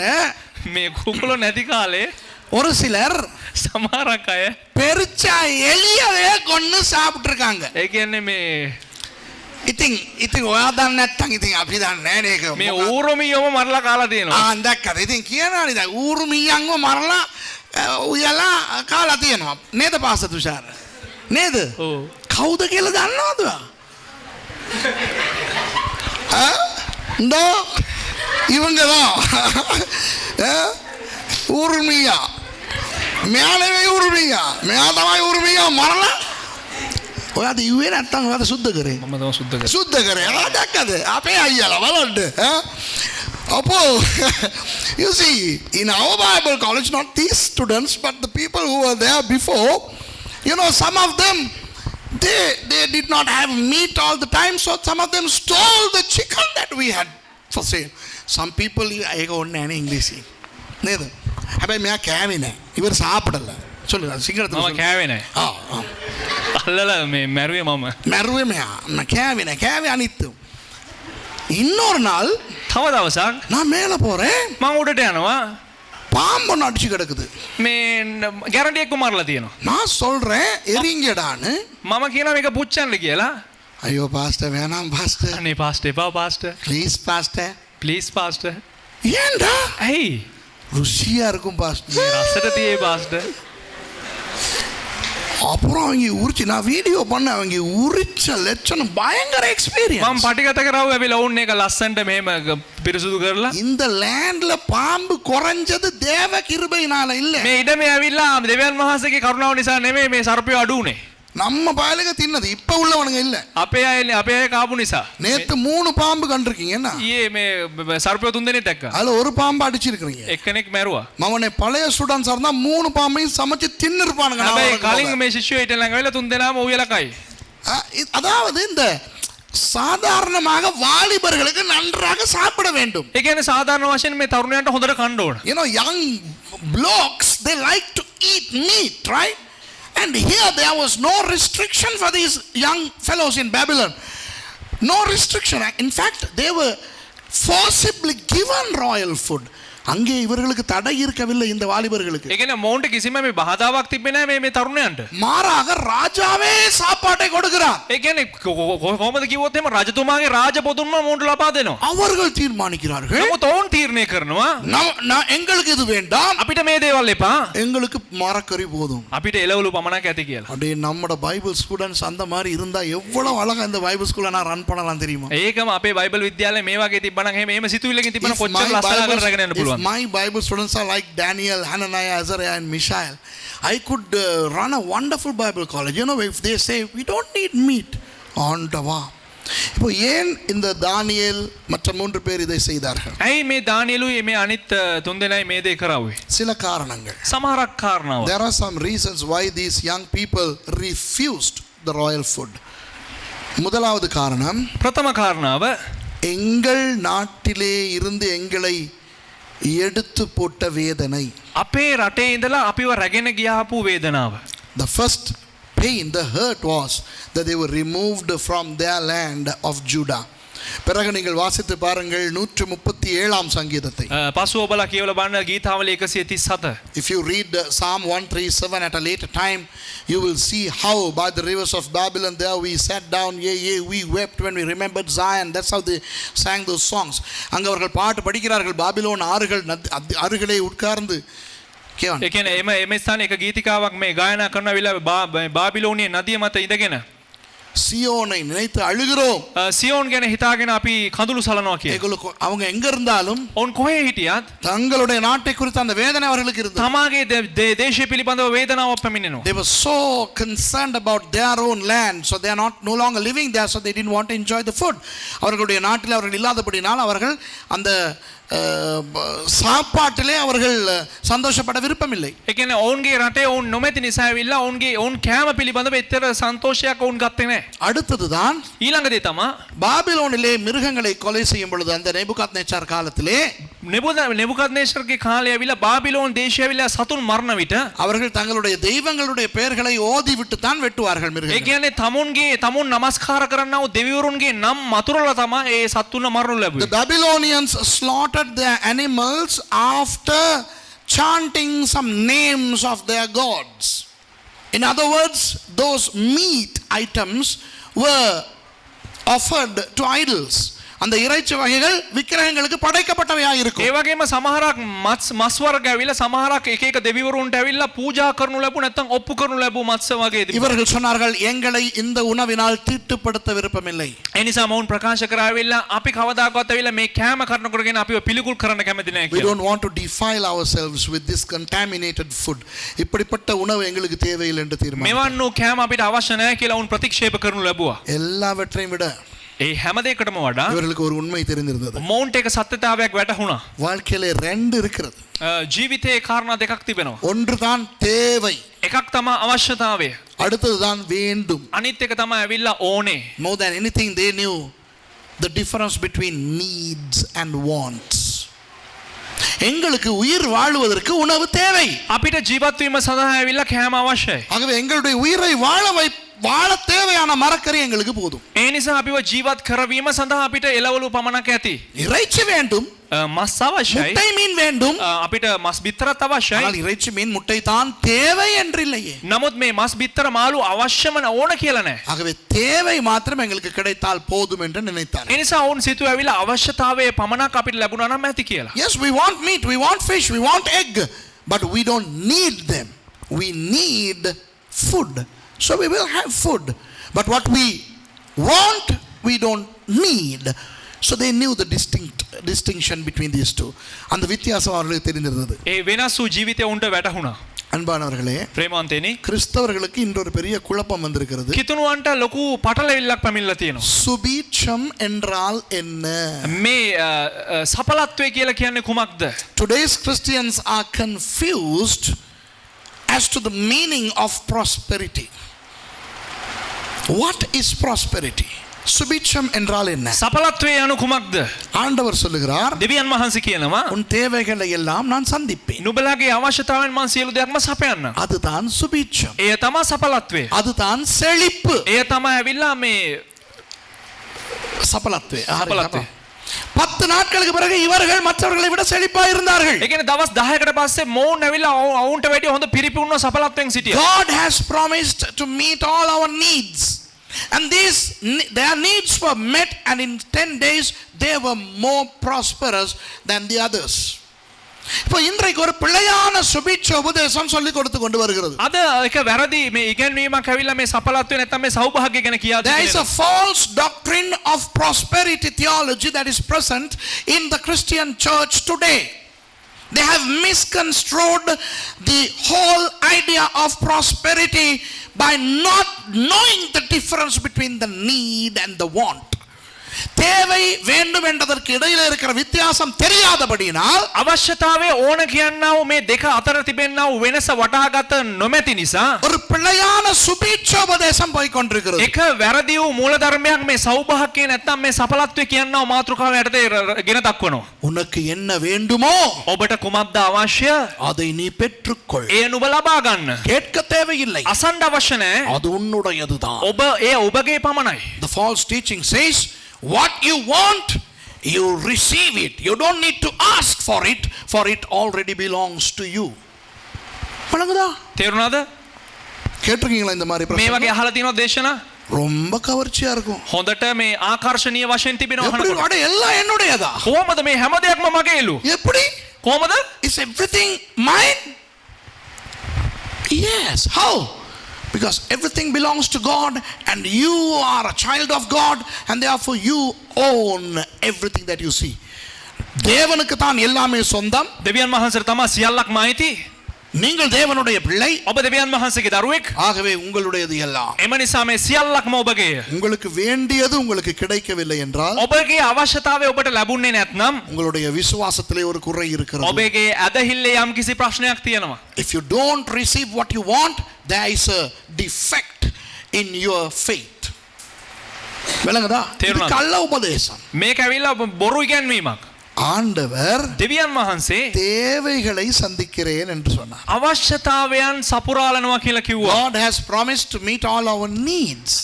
මේ කුකුලෝ නැති කාලේ ஒரு சிலர் සමහරක් අය பெருச்சா எலியவே கொன்னு சாப்பிட்டு இருக்காங்க. ඒ කියන්නේ මේ ඉතින් ඔයා දන්නේ නැත්තම් ඉතින් අපි දන්නේ නැහැ මේක. මේ ඌරුමියෝම මරලා කාලා තියෙනවා. දැක්කද? ඉතින් කියනවානේ දැන් ඌරුමියන්ව මරලා උයලා කාලා තියෙනවා. නේද පාස්ටර් තුෂාර? නේද? ඔව්. කවුද කියලා දන්නවද? නෝ இவங்க தான் ஊர்மியா මෙයානේ ஊர்மியா මෙයා තමයි ஊர்மியா මරලා ඔයාද ඉුවේ නැත්තම් ඔයාද සුද්ධ කරේ? මම තමයි සුද්ධ කරේ. සුද්ධ කරේ. ආ දැක්කද? අපේ අයියලා බලන්න. අපෝ you see in our Bible college, not these students but the people who were there before, you know, some of them they did not have meat all the time, so some of them stole the chicken that we had for sale. Some people ඒක ඕනේ නැහැ ඉංග්‍රීසි නේද? හැබැයි මෙයා කෑවේ නැහැ. ඉවර සාපඩලා. சொல்லுங்க සිංහලට. මම කෑවේ නැහැ. අල්ලලා මේ මැරුවේ මම. මැරුවේ මෙයා. කෑවේ නැහැ. කෑවේ අනිත්තු. இன்னொரு நாள் තව දවසක් நான் மேலே போறேன், මම උඩට යනවා. பாம்பு அடிச்சு கிடக்குது. මේ ගැරන්ඩියෙක්ව මරලා තියෙනවා. நான் சொல்றேன் எரிங்கடான்னு. මම කියනවා මේක පුච්චන්න කියලා. ஐயோ பாஸ்டர் வேணாம் பாஸ்டர், අනේ පාස්ටර් එපා pastor. Please pastor. Please pastor. ஏன்டா? ඇයි? ருசியா இருக்கும் பாஸ்டர். මේ රසට තියේ පාස්ටර්. அப்புறம் அவங்க உரிச்சு நான் வீடியோ பண்ண அவங்க உரிச்ச லட்சணம் பயங்கர මම எக்ஸ்பீரியன்ஸ். පටිගත කරාව ඇවිල්ලා ඔවුන් එක ලස්සනට මෙහෙම පිරිසුදු කරලා இந்த லேண்ட்ல பாம்பு குறைஞ்சது தேவ கிருபையினால இல்ல. මේ ඉඩමේ ඇවිල්ලා දෙවියන් වහන්සේගේ කරුණාව නිසා නෙමෙයි මේ සර්පය අඩු උනේ. நம்ம பயலுக்கு தின்னது இப்ப உள்ளவனுங்க இல்ல. අපේ අය කාපු නිසා. நேத்து 3 பாம்பு கண்டிருக்கீங்க என்ன? ඊයේ මේ සර්පය 3 දෙනෙක් දැක්කා. அதுல ஒரு பாம்பு அடிச்சிருக்கீங்க. එක්කෙනෙක් මැරුවා. மவனே பழைய ஸ்டூடண்ட்ஸா இருந்தா 3 பாம்பையும் சமைச்சு தின்னு இருப்பானுங்க. හැබැයි කලින් මේ ශිෂ්‍යයෝ හිටලා ළඟ වෙලා 3 දෙනාම උයලා කයි. அதாவது இந்த சாதாரணமாக வாலிபர்களுக்கு நன்றாக சாப்பிட வேண்டும். ඒ කියන්නේ சாதாரண වශයෙන් මේ තරුණයන්ට හොඳට කන්න ඕන. You know, young blokes, they like to eat meat, right? And here there was no restriction for these young fellows in Babylon. No restriction. In fact, they were forcibly given royal food. அங்கே இவர்களுக்கு தடை இருக்கவில்லை இந்த வாலிபர்களுக்கு. ඒ කියන්නේ මොවුන්ට කිසිම මේ බාධාවක් තිබෙන්නේ නැහැ මේ තරුණයන්ට. மாறாக ராஜாவே சாப்பாட்டை கொடுக்கிறார். ඒ කියන්නේ කොහොමද කිව්වොත් එහෙම රජතුමාගේ රාජ පොදුන්ම මොවුන්ට ලබා දෙනවා. அவர்கள் தீர்மானிக்கிறார்கள். නමුත් ඔවුන් තීරණය කරනවා எங்களுக்கு இது வேண்டாம், අපිට මේ දේවල් එපා. எங்களுக்கு மரக்கறி போதும். අපිට එළවලු පමණක් ඇති කියලා. அப்படியே நம்மட பைபிள் ஸ்டூடெண்ட்ஸ் அந்த மாதிரி இருந்தா எவ்வளவு அழகா இந்த பைபிள் ஸ்கூலை நான் ரன் பண்ணலாம் தெரியுமா? ඒකම අපේ බයිබල් විද්‍යාලයේ මේ වගේ තිබ්බනම් එහෙම සිතුවිල්ලකින් තිබ්බනම් කොච්චර ලස්සනකට රැගෙන යන්න පුළුවන්. My Bible students are like Daniel, Hananiah, Azariah and Mishael. I could run a wonderful Bible college. You know, if they say we don't need meat, ஆண்டவா. இப்போ ஏன் இந்த தானியேல் மற்ற 3 பேர் இதை செய்தார்கள்? ඇයි මේ දානියලුයි මේ අනිත් 3 දෙනායි මේ දේ කරාවේ? சில காரணங்கள். සමහරක් කාරණාව. There are some reasons why these young people refused the royal food. முதலாவது காரணம், ප්‍රථම කාරණාව எங்கள் நாட்டிலே இருந்து எங்களை எடுத்து போட்ட வேதனை. අපේ රටේ ඉඳලා අපිව රැගෙන ගියාපු වේදනාව. The first pain, the hurt was that they were removed from their land of Judah. பிறகு நீங்கள் வாசித்து பாருங்கள் 137ஆம் சங்கீதத்தை. පසුව ඔබලා කියවලා බලන්න ගීතාවලිය 137. If you read Psalm 137 at a later time, you will see how by the rivers of Babylon there we sat down, yea, we wept when we remembered Zion. That's how they sang those songs. அங்க அவர்கள் பாட்டு படிக்கிறார்கள், Babylon ஆறுகள் அருகிலே உட்கார்ந்து. ඒ කියන්නේ එම ස්ථානයේ එක ගීතිකාවක් මේ ගායනා කරන වෙලාවේ බාබිලෝනියේ නදිය මත ඉඳගෙන சியோனை நினைத்து அழுகிறோம். සියෝන් ගැන හිතාගෙන අපි කඳුළු සලනවා කියලා. ඒගොල්ලෝ அவங்க எங்க இருந்தாலும் ඔවුන් කොහේ හිටියත් தங்களுடைய நாட்டை குறித்த அந்த வேதனை அவர்களுக்கு இருந்தது. තමාගේ දේශය පිළිබඳව වේදනාවක් පැමිණෙනවා. They were so concerned about their own land, so they are no longer living there, so they didn't want to enjoy the food. அவர்களுடைய நாட்டில் அவர்கள் இல்லாதபடினால் அவர்கள் அந்த சாப்பாட்டிலே அவர்கள் சந்தோஷப்பட விருப்பமில்லை. ඒ කියන්නේ ඔවුන්ගේ රටේ ඔවුන් නොමැති නිසා ඇවිල්ලා ඔවුන් කෑම පිළිබඳව එතර සන්තෝෂයක් ඔවුන් ගත්තේ නැහැ. அடுத்ததுதான் ඊළඟ දේ තමයි பாபிலோனிலே மிருகங்களை கொலை செய்யும் பொழுது அந்த நேபுகாத்நேச்சார் காலத்திலே නෙබුකද්නේසර්ගේ කාලේ ඇවිල්ලා බාබිලෝන් දේශය ඇවිල්ලා සතුන් මරණ විට அவர்கள் தங்களுடைய தெய்வங்களுடைய பெயர்களை ஓதி விட்டு தான் வெட்டுவார்கள் ඒ மிருகங்களை. කියන්නේ තමුන් නමස්කාර කරන්නා වූ දෙවිවරුන්ගේ නම් මතුරලා තමයි ඒ සතුන් මරනු The ලැබුවේ. Babylonians slaughtered their animals after chanting some names of their gods. In other words, those meat items were offered to idols. அந்த இறைச்சி வகைகள் விக்கிரகங்களுக்கு படைக்கப்பட்டவையாக இருக்கும். ඒ වගේම සමහරක් මස් වර්ග ඇවිල්ලා සමහරක් එක එක දෙවිවරුන්ට ඇවිල්ලා පූජා කරනු ලැබු නැත්නම් ඔප්පු කරනු ලැබු මත්ස්‍ය වගේ තිබුණා. இவர்கள் சொன்னார்கள் எங்களை இந்த உணவினால் தீட்டுப்படுத்த விருப்பமில்லை. ඒ නිසා මවුන් ප්‍රකාශ කරා ඇවිල්ලා අපි කවදාකවත් ඇවිල්ලා මේ කෑම කරනකොටගෙන අපිව පිළිකුල් කරන්න කැමති නැහැ We කියලා. don't want to defile ourselves with this contaminated food. இப்படிப்பட்ட உணவு எங்களுக்கு தேவையில்லை என்று தீர்மானம். මෙවන් වූ කෑම අපිට අවශ්‍ය නැහැ කියලා උන් ප්‍රතික්ෂේප කරනු ලැබුවා. எல்லாவற்றையும் விட ඒ හැම දෙයකටම වඩා இவர்களுக்கு ஒரு உண்மை தெரிந்திருந்தது. මවුන්ට එක සත්‍යතාවයක් වැටහුණා. வாழ்க்கையிலே ரெண்டு இருக்கிறது. ජීවිතේ කාරණා දෙකක් තිබෙනවා. ஒன்று தான் தேவை, එකක් තමයි අවශ්‍යතාවය. அடுத்தது தான் வேண்டும். අනිත් එක තමයි ඇවිල්ලා ඕනේ. More than anything they knew the difference between needs and wants. எங்களுக்கு உயிர் வாழ்வதற்கு உணவு தேவை. අපිට ජීවත් වීම සඳහා ඇවිල්ලා කෑම අවශ්‍යයි. ஆகவே எங்களுடைய உயிரை வாழ தேவையான மரக்கறி எங்களுக்கு போதும். ඒ නිසා අපිව ජීවත් කරවීම සඳහා අපිට එළවලු පමණක් ඇති. இறைச்சி வேண்டும், මස් අවශ්‍යයි. முட்டை மீன் வேண்டும். අපිට මස් බිත්තරත් අවශ්‍යයි. ஆனால் இறைச்சி மீன் முட்டை தான் தேவை என்று இல்லையே. නමුත් මේ මස් බිත්තර මාළු අවශ්‍යම ඕන කියලා නැහැ. ஆகவே தேவை மாத்திரம் எங்களுக்கு கிடைத்தால் போதும் என்று நினைத்தார். ඒ නිසා ඔවුන් සිතුව ඇවිල්ලා අවශ්‍යතාවයේ පමණක් අපිට ලැබුණා නම් ඇති කියලා. Yes, we want meat, we want fish, we want egg, but we don't need them. We need food. So we will have food. But what we want, we don't need. So they knew the distinction between these two. அந்த வித்தியாசம் அவர்களுக்கு தெரிந்திருந்தது. ඒ වෙනස් වූ ජීවිතය උන්ට වැටහුණා. அன்பானவர்களே, ප්‍රේමවන්තේනි, கிறிஸ்தவர்களுக்கு இன்றொரு பெரிய குழப்பம் வந்திருக்கிறது. කිතුණුවන්ට ලොකු පටලැවිල්ලක් පැමිණලා තියෙනවා. சுபீட்சம் என்றால் என்ன? මේ සඵලත්වය කියලා කියන්නේ කුමක්ද? Today's Christians are confused as to the meaning of prosperity. What is prosperity? சுபீட்சம் என்றால் என்ன? සඵලත්වය යනු කුමක්ද? ஆண்டவர் சொல்லுகிறார், දෙවියන් වහන්සේ කියනවා உன் தேவைகளை எல்லாம் நான் சந்திப்பேன். නුඹලාගේ අවශ්‍යතාවයන් මම සියලු දෙයක්ම සපයන්නම්. அதுதான் சுபீட்சம். එය තමයි සඵලත්වය. அதுதான் செழிப்பு. එය තමයි ඇවිල්ලා මේ சபலத்துவே. සඵලත්වය. 10 நாட்களுக்கு பிறகு இவர்கள் மற்றவர்களை விட செழிப்பா இருந்தார்கள். ඒ කියන්නේ දවස් 10කට පස්සේ මොවුන් ඇවිල්ලා ඔවුන්ට වැඩිය හොඳ පිරිපුන්ව සඵලත්වයෙන් සිටියා. God has promised to meet all our needs. And their needs were met, and in 10 days they were more prosperous than the others. இப்போ இன்றைக்கு ஒரு பிழையான சுபீட்ச உபதேசம் சொல்லி கொடுத்து கொண்டு வருகிறது. අද එක වැරදි මේ ඉගැන්වීමක් ඇවිල්ලා මේ සඵලත්වය නැත්නම් මේ සෞභාග්‍ය ගැන කියා There is දෙනවා. a false doctrine of prosperity theology that is present in the Christian church today. They have misconstrued the whole idea of prosperity by not knowing the difference between the need and the want. தேவை வேண்டும் என்பதற்கு இடையில இருக்கிற வித்தியாசம் தெரியாதபடியினால் අවශ්‍යතාවය ඕන කියනවා මේ දෙක අතර තිබෙනා වූ වෙනස වටහාගත නොමැති නිසා ஒரு பிழையான சுபீட்சோபதேசம் போய் கொண்டிருக்கிறது. එක වැරදි වූ මූලධර්මයක් මේ සෞභාග්‍ය නැත්නම් මේ සඵලත්වය කියනවා මාතෘකාව යටතේ ගෙන දක්වනවා. உனக்கு என்ன வேண்டுமோ ඔබට කුමක්ද අවශ්‍ය? அதை நீ பெற்றுக்கொள். එය නුඹ ලබා ගන්න. கேட்க தேவையில்லை. අසන්න අවශ්‍ය නැහැ. அது உன்னுடையதுதான். ඔබ එය ඔබගේ පමණයි. The false teaching says, what you want, you receive it. You don't need to ask for it already belongs to you. வணங்குதா? තේරුණාද? கேட்டிருக்கீங்களா இந்த மாதிரி මේ பிரசங்கம்? වගේ අහලා තියෙනවා දේශනා? ரொம்ப கவர்ச்சியா இருக்கும். හොඳට මේ ආකර්ශනීය වශයෙන් තිබෙනවා எப்படி අහනකොට. அட எல்லாம் என்னுடையதா? කොහොමද මේ හැම දෙයක්ම මගේලු? எப்படி? කොහොමද? Is everything mine? Yes. How? Because everything belongs to God and you are a child of God and therefore you own everything that you see. தேவனுக்கு தான் எல்லாமே சொந்தம். දෙවියන් වහන්සේට තමයි සියල්ලක්ම අයිති. நீங்கள் தேவனுடைய பிள்ளை. ඔබ දෙවියන් වහන්සේගේ දරුවෙක්. ஆகவே உங்களுடையது எல்லாம். එම නිසා මේ සියල්ලක්ම ඔබගේ. உங்களுக்கு வேண்டியது உங்களுக்கு கிடைக்கவில்லை என்றால் ඔබගේ අවශ්‍යතාවය ඔබට ලැබුණේ නැත්නම් உங்களுடைய விசுவாசத்திலே ஒரு குறை இருக்கிறது. ඔබගේ ඇදහිල්ලේ යම් කිසි ප්‍රශ්නයක් තියෙනවා. If you don't receive what you want, there is a defect in your faith. விளங்குதா? இது கள்ள உபதேசம். මේක ඇවිල්ලා බොරු ඉගැන්වීමක්. ஆண்டவர் දෙවියන් වහන්සේ தேவைகளை சந்திக்கிறேன் என்று சொன்னார். අවශ්‍යතාවයන් සපුරාලනවා කියලා කිව්වා. God has promised to meet all our needs.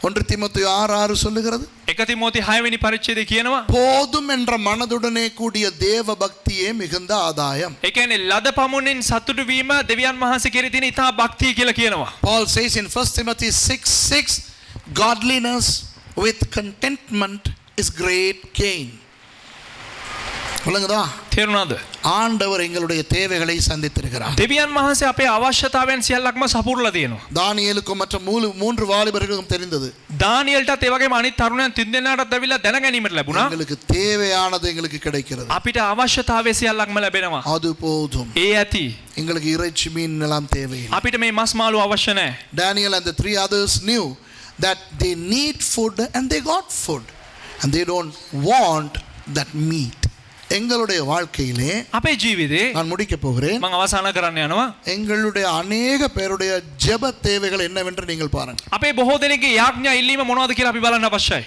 1 தீமோத்தேயு 6:6 சொல்லுகிறது. 1 තිමෝති 6 වෙනි පරිච්ඡේදය කියනවා. போதும் என்ற மனதுடனே கூடிய தேவ பக்தியே மிகுந்த ஆதாயம். ඒ කියන්නේ ලද පමුණින් සතුටු වීම දෙවියන් වහන්සේ කෙරෙහි තියෙන ඊටා භක්තිය කියලා කියනවා. Paul says in 1 Timothy 6:6, godliness with contentment is great gain. விளங்குதா? තේරුණාද? ஆண்டவர் எங்களுடைய தேவைகளை சந்தித்திருக்கிறார். දෙවියන් වහන්සේ අපේ අවශ්‍යතාවයන් සියල්ලක්ම සපුරලා තියෙනවා. தானியேலுக்கும் மற்ற 3 வாலிபர்களுக்கும் தெரிந்தது. දානියෙල්ටත් ඒ වගේම අනිත් තරුණයන් තින් දෙනාටත් ඇවිල්ලා දැනගැනීමට ලැබුණා. எங்களுக்கு தேவையானது எங்களுக்கு கிடைக்கிறது. අපිට අවශ්‍යතාවය සියල්ලක්ම ලැබෙනවා. அது போதும். ඒ ඇති. எங்களுக்கு இறைச்சி மீன் எல்லாம் தேவையில்லை. අපිට මේ මස් මාළු අවශ්‍ය නැහැ. Daniel and the 3 others knew that they need food and they got food and they don't want that meat. எங்களுடைய வாழ்க்கையிலே අපේ ජීවිතේ நான் முடிக்க போகிறேன். මම අවසන් කරන්න යනවා. எங்களுடைய अनेक பேருடைய ஜெப தேவைகள் என்னவென்று நீங்கள் பாருங்கள். අපේ බොහෝ දෙනෙක්ගේ යාඥා ඉල්ලීම මොනවද කියලා අපි බලන්න අවශ්‍යයි.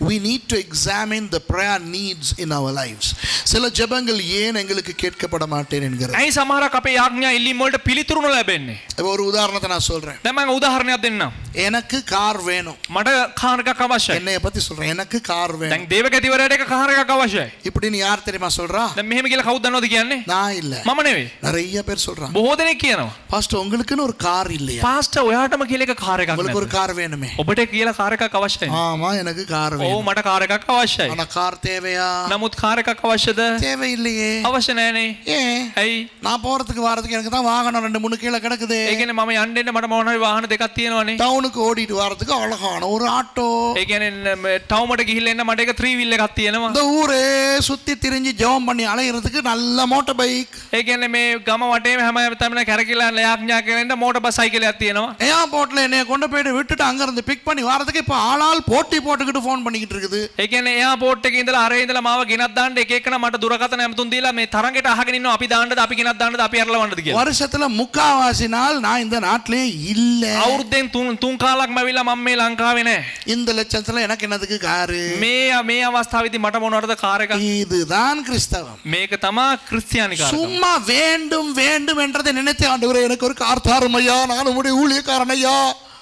We need to examine the prayer needs in our lives. சில ஜெபங்கள் ஏன் எங்களுக்கு கேட்கப்பட மாட்டேன் என்கிறது. ඇයි සමහරක් අපේ යාඥා ඉල්ලීම් වලට පිළිතුරු නොලැබෙන්නේ? ஒரு உதாரணத்தை நான் சொல்றேன். දැන් මම උදාහරණයක් දෙන්නම්. எனக்கு கார் வேணும். මට කාර් එකක් අවශ්‍යයි. என்னைய பத்தி சொல்றேன். எனக்கு கார் வேணும். දැන් දේවගතිවරයාට එක කාර් එකක් අවශ්‍යයි. இப்படி நீ யார் தெரியுமா சொல்றா? දැන් මෙහෙම කියලා කවුද දන්නවද කියන්නේ? நான் இல்ல. මම නෙවෙයි. நிறைய பேர் சொல்றாங்க. බොහෝ දෙනෙක් කියනවා. பாஸ்டர் உங்களுக்குன்னு ஒரு கார் இல்லையா? පාස්ටර් ඔයාටම කියලා එක කාර් එකක් உங்களுக்கு ஒரு නැද්ද? கார் வேணுமே. ඔබට කියලා කාර් එකක් අවශ්‍යයි. ஆமா எனக்கு கார் ඔව් வேணும். මට කාර් එකක් අවශ්‍යයි. ஆனா கார் தேவையா? නමුත් කාර් එකක් අවශ්‍යද? தேவையில்லையே. අවශ්‍ය නැහැනේ. ஏன்? ඇයි? நான் போறதுக்கு வரதுக்கு எனக்கு தான் வாகனம் 2-3 கீழே கிடக்குது. ඒ කියන්නේ මම යන්න එන්න මට මොන හරි වාහන දෙකක් තියෙනවනේ. டவுனுக்கு ஓடிட்டு வரதுக்கு அழகான ஒரு ஆட்டோ. ඒ කියන්නේ ටවුමට ගිහිල්ලා එන්න මට එක 3 wheel එකක් තියෙනවා. இந்த ஊரே சுத்தி திரிஞ்சு ஜெபம் பண்ணி அலையிறதுக்கு நல்ல மோட்டார் பைக். ඒ කියන්නේ මේ ගම වටේම හැම තැනම කැරකිලා යාඥා කරන මෝටර් බස් සයිකලයක් තියෙනවා. ஏர்போர்ட்ல என்னைய கொண்டு போயிட்டு விட்டுட்டு அங்க இருந்து பிக் பண்ணி வரதுக்கு இப்ப ஆளால் போட்டி போட்டுக்கிட்டு ஃபோன் பண்ணிக்கிட்டு இருக்குது. ඒ කියන්නේ එයාපෝට් එකේ ඉඳලා අරේ ඉඳලා මාව ගෙනත් දාන්න එක එකන මට දුරකථන ඇමතුම් දීලා මේ තරඟයට අහගෙන ඉන්නවා අපි දාන්නද අපි ගෙනත් දාන්නද අපි අරලවන්නද කියලා. வருஷத்துல முக்காவாசி நாள் நான் இந்த நாட்டிலே இல்ல. අවුරුද්දෙන් තුන් කාලක්ම ඇවිල්ලා මම මේ ලංකාවේ නැහැ. இந்த லட்சத்துல எனக்கு என்னதுக்கு காரு? මේ අවස්ථාවේදී මට මොනවද කාර් එකක්? இதுதான் கிறிஸ்தவம். මේක තමයි ක්‍රිස්තියානිකාරකම. சும்மா வேண்டும் வேண்டும் என்றதை நினைத்து ஆண்டவரே எனக்கு ஒரு கார் தாரும் ஐயா நான் உம்முடைய ஊழியக்காரன் ஐயா.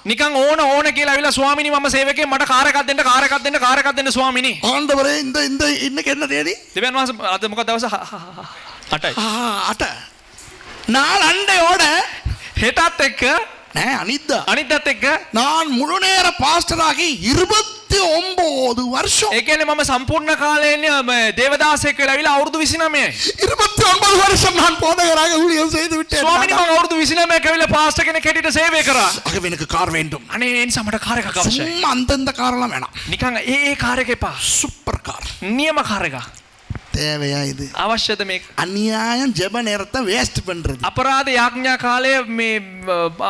නිකන් ඕන කියලා ඇවිල්ලා ස්වාමිනී මම සේවකේ මට කාර් එකක් දෙන්න කාර් එකක් දෙන්න කාර් එකක් දෙන්න ස්වාමිනී. ஆண்டவரே இந்த இந்த இன்னைக்கு என்ன தேதி? දෙවියන් වහන්සේ අද මොකද දවස 8යි. அட்ட நாள் அண்டையோட හෙටත් එක්ක அனிதா අනිද්දාත් එක්ක நான் முழு நேர பாஸ்டராகி 29 வருஷம். ඒ කියන්නේ මම සම්පූර්ණ කාලයෙන් දේවදාසයෙක් වෙලා ඇවිල්ලා අවුරුදු 29යි. 29 வருஷம் நான் போதகராக ஊழியம் செய்து விட்டேன். ස්වාමිනී මම අවුරුදු 29ක් ඇවිල්ලා පාස්ටර් කෙනෙක් හැටියට සේවය කරා. ஆகவே எனக்கு கார் வேண்டும். අනේ ඒ නිසා මට කාර් එකක් අවශ්‍යයි. சும்மா அந்தந்த காரெல்லாம் வேணாம். නිකන් ඒ කාර් එක එපා. Super car. නියම කාර් එකක්. தேவையா இது? අවශ්‍යද මේක? அநியாயம் ஜெப நேரத்தை வேஸ்ட் பண்றது. අපරාධ යාඥා කාලය මේ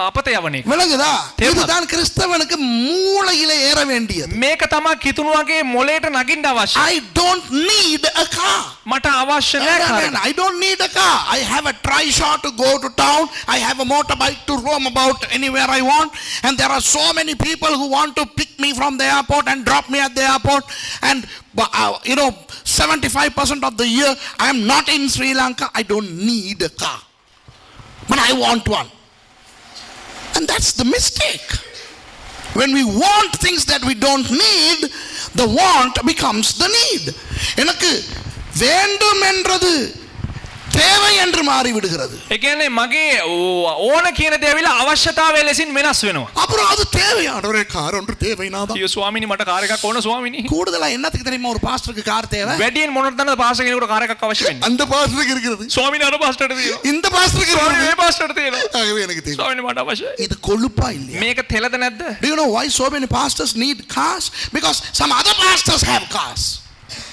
අපත යවන එක. விளங்குதா? தேவ- இதுதான் கிறிஸ்தவனுக்கு மூளையிலே ஏற வேண்டியது. මේක තමයි කිතුණුවගේ මොලේට නගින්න අවශ්‍ය. I don't need a car. මට අවශ්‍ය නැහැ කාර් එක. I don't need a car. I have a trishaw to go to town. I have a motorbike to roam about anywhere I want. And there are so many people who want to pick me from the airport and drop me at the airport. And 75% of the year I am not in Sri Lanka. I don't need a car. But I want one. And that's the mistake. When we want things that we don't need, the want becomes the need. எனக்கு வேண்டும் என்றது தேவை என்று மாறி விடுகிறது. ඒ කියන්නේ මගේ ඕන කියන දේ ඇවිල්ලා අවශ්‍යතාවය ලෙසින් වෙනස් වෙනවා. அப்புறம் அது தேவையானவரே கார் ஒன்று தேவைனாதான். අයියෝ ස්වාමීනි මට කාර් එකක් ඕන ස්වාමීනි. கூடுதலா என்னத்துக்கு தெரியுமா ஒரு பாஸ்டருக்கு கார் தேவை? වැඩියෙන් මොනවද දන්නද පාස්ටර් කෙනෙකුට කාර් එකක් අවශ්‍ය වෙන්නේ? அந்த பாஸ்டருக்கு இருக்கிறது, ස්වාමීනි අර පාස්ටර්ට තියෙනවා. இந்த பாஸ்டருக்கு ස්වාමීනි இருக்கிறது. මේ පාස්ටර්ට තියෙනවා. ஆகவே எனக்கு தெரியும். ස්වාමීනි මට අවශ්‍යයි. இது கொழுப்பா இல்லையா? මේක තෙලද නැද්ද? Do you know why so many pastors need cars? Because some other pastors have cars.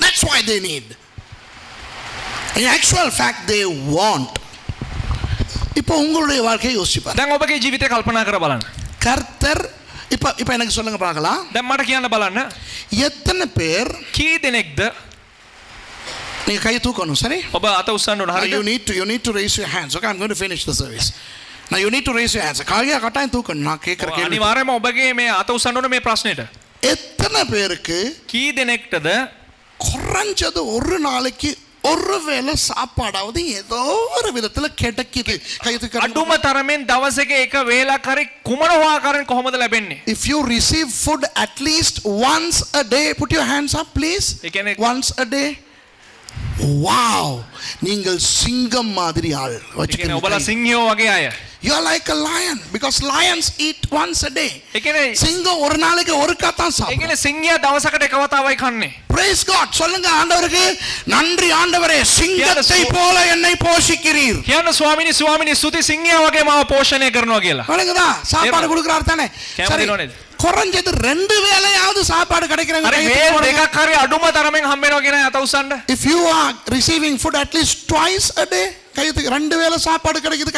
That's why they need. In actual fact they want. இப்போ உங்களுடைய வாழ்க்கையை யோசிச்சு பாருங்க. දැන් ඔබගේ ජීවිතය කල්පනා කර බලන්න. கர்த்தர் இப்போ எனக்கு சொல்லுங்க பார்க்கலாம். දැන් මට කියන්න බලන්න. எத்தனை பேர் කී දෙනෙක්ද நீங்க கையை தூக்கணும், சரி? ඔබ අත උස්සන්න ඕන You හරියට? need to raise your hands. Okay, I'm going to finish the service. Now you need to raise your hands. கையை கட்டாயம் தூக்கணும். நான் கேட்குற கேள்வி. අනිවාර්යයෙන්ම ඔබගේ මේ අත උස්සන්න ඕන මේ ප්‍රශ්නෙට. எத்தனை பேருக்கு කී දෙනෙක්ටද குறைஞ்சது ஒரு நாளைக்கு ஒரு வேளை சாப்பாடாவது ஏதோ ஒரு விதத்துல கிடைக்குது? கையை தூக்கி අඩුම තරමෙන් දවසක එක වේලක් හරි කුමන ආකාරයෙන් කොහොමද ලැබෙන්නේ? If you receive food at least once a day, put your hands up please. ඒ කියන්නේ Once a day. Wow, நீங்கள் சிங்கம் மாதிரி ஆள். ඒ කියන්නේ வச்சுக்கோங்க. ඔබලා සිංහයෝ වගේ අය. You are like a lion because lions eat once a day. ඒ කියන්නේ சிங்கம் ஒரு நாளைக்கு ஒருக்கா தான் ඒ சாப்பிடும். කියන්නේ සිංහයා දවසකට එක වතාවයි කන්නේ. Praise God. சொல்லுங்க ஆண்டவருக்கு நன்றி ஆண்டவரே, சிங்கத்தை போல என்னை போஷிக்கிறீர். කියන්න ස්වාමිනී ස්තුති සිංහයා වගේ මාව පෝෂණය කරනවා කියලා. வணங்குதா? சாப்பாடு கொடுக்கறார் தானே? கேமரா சரி. தினோனே. குறைஞ்சது 2 வேளையாவது சாப்பாடு கிடைக்கிறங்க. හරි වේල් දෙකක් හරි අඩුම තරමෙන් හම්බ වෙනවා කියන අත උස්සන්න. If you are receiving food at least twice a day, கையை தூக்கி 2 வேளை சாப்பாடு கிடைக்குது,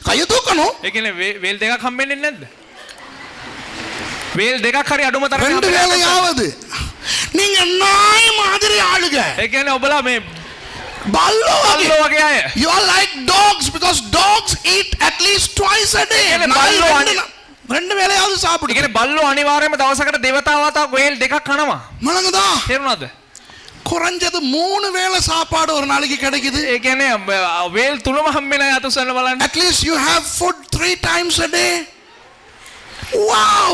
கையை தூக்கணும். ඒ කියන්නේ වේල් දෙකක් හම්බෙන්නේ නැද්ද? වේල් දෙකක් හරි අඩුම තරමෙන් 2 வேளையாவது. நீங்க நாய் மாதிரி ஆளுங்க. ඒ කියන්නේ ඔබලා මේ பல்லோ බල්ලෝ වගේ අය. You are like dogs because dogs eat at least twice a day. කියන්නේ நாய் බල්ලෝ 2 வேளையாவது ඒ சாப்பிடுது. කියන්නේ බල්ලෝ අනිවාර්යයෙන්ම දවසකට දෙවතාවතාවක් වේල් දෙකක් කනවා. வணங்குதா? තේරුණාද? குறைஞ்சது 3 வேளை சாப்பாடு ஒரு நாளைக்கு கிடைக்குது. ඒ කියන්නේ වේල් තුනම හම්බෙන අය අත උස්සන්න බලන්න. At least you have food 3 times a day. Wow,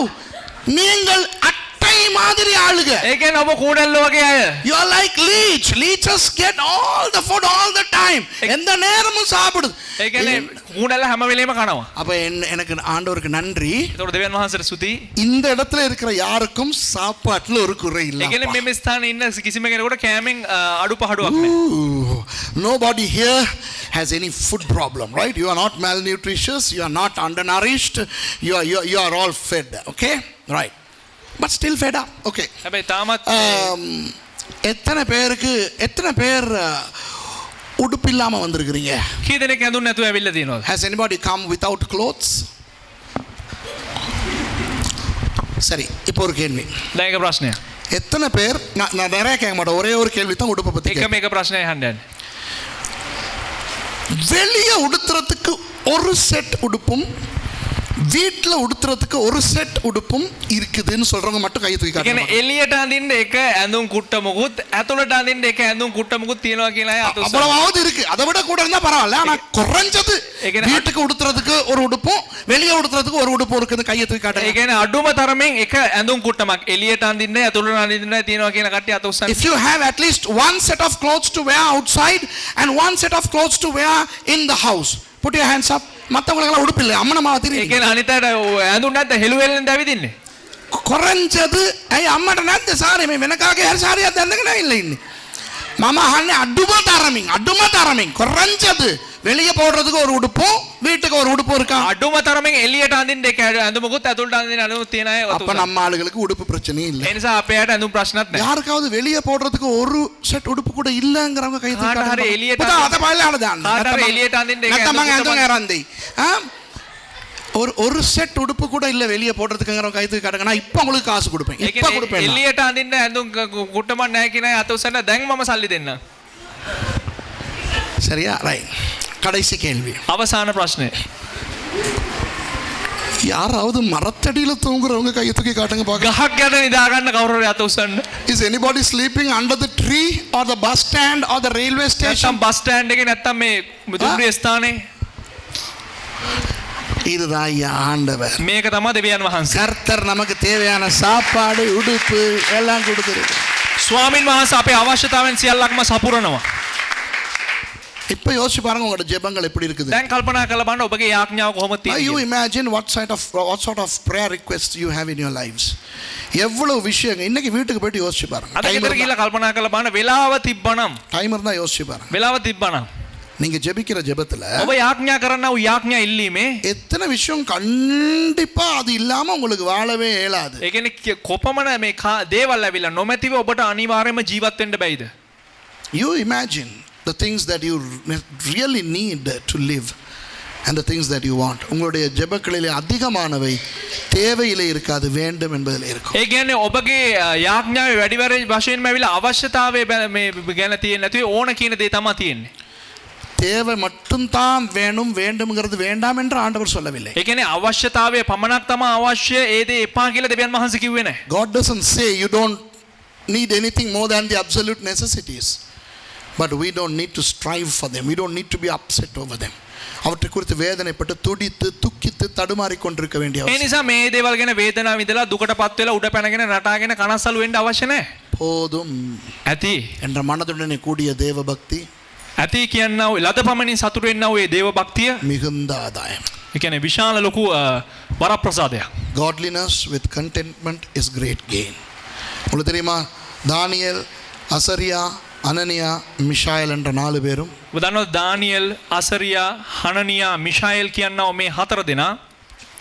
நீங்கள் அட்டை மாதிரி ஆளுங்க. ඒ කියන්නේ ඔබ කූඩල්ලෝ වගේ අය. You are like leeches get all the food all the time. எந்த நேரமும் சாப்பிடுது. ඒ කියන්නේ කූඩල්ල හැම වෙලේම කනවා. அப்ப எனக்கு ஆண்டவருக்கு நன்றி. ඒතකොට දෙවියන් වහන්සේට ස්තුතියි. இந்த இடத்துல இருக்கிற யாருக்கும் சாப்பாட்டுல ஒரு குறை இல்ல. ඒ කියන්නේ මේ ස්ථානයේ ඉන්න කිසිම කෙනෙකුට කෑමෙන් අඩුපාඩුවක් නැහැ. Nobody here has any food problem, right? You are not malnutritious, you are not undernourished, you are all fed, okay? Right. But still fed up. Okay. හැබැයි තාමත් எத்தனை பேர் உடுப்பு இல்லாம வந்திருக்கீங்க? කී දෙනෙක් ඇඳුම් නැතුව ඇවිල්ලා තියෙනවද? Has anybody come without clothes? சரி, இப்போ ஒரு கேள்வி. දැන් එක ප්‍රශ්නයක්. எத்தனை பேர் நான் நிறைய கேட்க மாட்டேன், ஒரே ஒரு கேள்வி தான் உடுப்பை பத்தி. එක මේක ප්‍රශ්නය අහන්න යන්නේ. வெளியே உடுத்துறதுக்கு ஒரு செட் உடுப்பும் வீட்ல உடுத்துறதுக்கு ஒரு செட் உடுப்பும் இருக்குதுன்னு சொல்றவங்க மட்டும் கை தூக்கி ඒ කියන්නේ காட்டுங்க. එළියට අඳින්න එක ඇඳුම් කුට්ට මොකුත් ඇතුළට අඳින්න එක ඇඳුම් කුට්ට මොකුත් තියෙනවා කියලා අය අත උස්සනවා. அவ்வளவாவது இருக்கு, அதை விட கூட இருந்தா பரவாயில்ல. ஆனா குறைஞ்சது வீட்டுக்கு உடுத்துறதுக்கு ஒரு உடுப்பும் வெளியே உடுத்துறதுக்கு ஒரு உடுப்பும் இருக்குது. கையை தூக்கி ඒ காட்டுங்க. කියන්නේ අඩුම තරමෙන් එක ඇඳුම් කුට්ටමක් එළියට අඳින්න ඇතුළට අඳින්න තියෙනවා කියන කට්ටිය අත උස්සන්න. If you have at least one set of clothes to wear outside and one set of clothes to wear in the house, put your hands up. மற்றவங்களுக்கெல்லாம் உடுப்பு இல்லை, அம்மனை மாவ ඒ தெரியும். කියන්නේ අනිත් අයට ඇඳුම් නැද්ද හෙළුවෙල්ලෙන්ද ඇවිදින්නේ? குறைஞ்சது අම්මට නැද්ද සාරේ මේ වෙනකාගේ හරි සාරියක් දැන්නගෙන இல்லை ඉන්නේ. මම අහන්නේ අඩුම තරමින් குறைஞ்சது வெளியே போடுறதுக்கு ஒரு உடுப்பும் வீட்டுக்கு ஒரு உடுப்பும் இருக்கா? අඩුම තරමෙන් එළියට අඳින්න එක ඇඳුමකුත් ඇතුළට අඳින්න ඇඳුමක් තියෙන අය අත அப்ப උස්සනවා. நம்ம ஆளுகளுக்கு உடுப்பு பிரச்சனையே இல்லை. ඒ නිසා අපේ අයට ඇඳුම් ප්‍රශ්නත් නැහැ. யாருக்காவது வெளியே போடுறதுக்கு ஒரு செட் உடுப்பு கூட இல்லங்கறவங்க கை தூக்கி කාට හරි காட்டுங்க. එළියට පුතා අත බලන්න දාන්න. කාට හරි එළියට අඳින්න එක නැත්නම් මං ඇඳුම් ඇඳුම් ඇරන්දේ. ஒரு செட் உடுப்பு கூட இல்ல வெளியே போடுறதுக்குங்கறவங்க கை தூக்கி காட்டுங்க. நான் இப்ப உங்களுக்கு காசு கொடுப்பேன். ඒ இப்ப කියන්නේ கொடுப்பேன். එළියට අඳින්න ඇඳුම් කුට්ටමක් නැහැ කියන අය අත උස්සන්න දැන් මම සල්ලි දෙන්න. சரியா? ரைட். கடைசி கேள்வி. අවසාන ප්‍රශ්නය. யாராவது மரத்தடியில தூங்குறவங்க கையை தூக்கி காட்டுங்க பாக்க. ගහක් යට නිදා ගන්න කවුරු හරි අත උස්සන්න. Is anybody sleeping under the tree or the bus stand or the railway station? නැත්තම් බස් ස්ටෑන්ඩ් එකේ නැත්තම් මේ දුම්රිය ස්ථානේ. இதுதான் ஆண்டவர். මේක තමයි දෙවියන් වහන්සේ. கர்த்தர் நமக்கு தேவையான சாப்பாடு உடுப்பு எல்லாம் கொடுத்துருக்கு. ස්වාමින් වහන්සේ අපේ අවශ්‍යතාවයන් සියල්ලක්ම සපුරනවා. இப்போ யோசிச்சு பாருங்க உங்களோட ஜெபங்கள் எப்படி இருக்குது. දැන් කල්පනා කරලා බලන්න ඔබගේ යාඥාව කොහොමද You තියෙන්නේ? imagine what sort of prayer requests you have in your lives. எவ்வளவு விஷயங்கள் இன்னைக்கு வீட்டுக்கு போயிட்டு யோசிச்சு பாருங்க. අද ගෙදර ගිහලා කල්පනා කරලා බලන්න වෙලාව තිබ්බනම් டைமர் தான் யோசிச்சு பாருங்க. වෙලාව තිබ්බනම් நீங்க ஜெபிக்கிற ஜெபத்துல ඔබ යාඥා කරන්නා වූ යාඥා ඉල්ලීමේ எத்தனை விஷயம் கண்டிப்பா அது இல்லாம உங்களுக்கு வாழவே இயலாது. ඒ කියන්නේ කොපමණ මේ දේවල් ඇවිල්ලා නොමැතිව ඔබට අනිවාර්යයෙන්ම ජීවත් වෙන්න බැයිද? You imagine the things that you really need to live and the things that you want. உங்களுடைய ஜெபங்களிலே அதிகமானவை தேவையிலே இருக்காது, வேண்டும் என்பதிலே இருக்கும். ඒ කියන්නේ ඔබගේ යාඥාවේ වැඩිවර වශයෙන්ම ඇවිල්ලා අවශ්‍යතාවය මේ ගැන තියෙන්නේ නැතුව ඕන කියන දේ තමයි තියෙන්නේ. தேவை மட்டும்தான் வேணும், வேண்டும்ங்கிறது வேண்டாம் என்று ஆண்டவர் சொல்லவில்லை. ඒ කියන්නේ අවශ්‍යතාවය පමණක් තමයි අවශ්‍ය, ඒ දේ එපා කියලා දෙවියන් වහන්සේ කිව්වේ නැහැ. God doesn't say you don't need anything more than the absolute necessities. But we don't need to strive for them. We don't need to be upset over them. அவற்றை குறித்து வேதனைப்பட்டு துடித்து துக்கித்து தடுமாறி கொண்டிருக்க வேண்டிய ඒ அவசியம் නිසා මේ දේවල් ගැන වේදනාව විඳලා දුකටපත් වෙලා උඩ පැනගෙන නටාගෙන කනස්සලු වෙන්න අවශ්‍ය නැහැ. போதும் ඇති என்ற மனதுடனே கூடிய தேவ பக்தி ඇති කියනවා ලද පමණින් සතුට වෙන්නා වූ ඒ දේව භක්තිය மிகுந்த ஆதாயம். ඒ කියන්නේ විශාල ලොකු වරප්‍රසාදයක්. Godliness with contentment is great gain. உங்களுக்கு தெரியுமா தானியேல், அசரியா, அனனியா, மிஷாயல் என்ற 4 பேரும் ඔබ දන්නවද දානියෙල්, අසරියා, හනනියා, මිෂායෙල් කියනවා මේ 4 දෙනා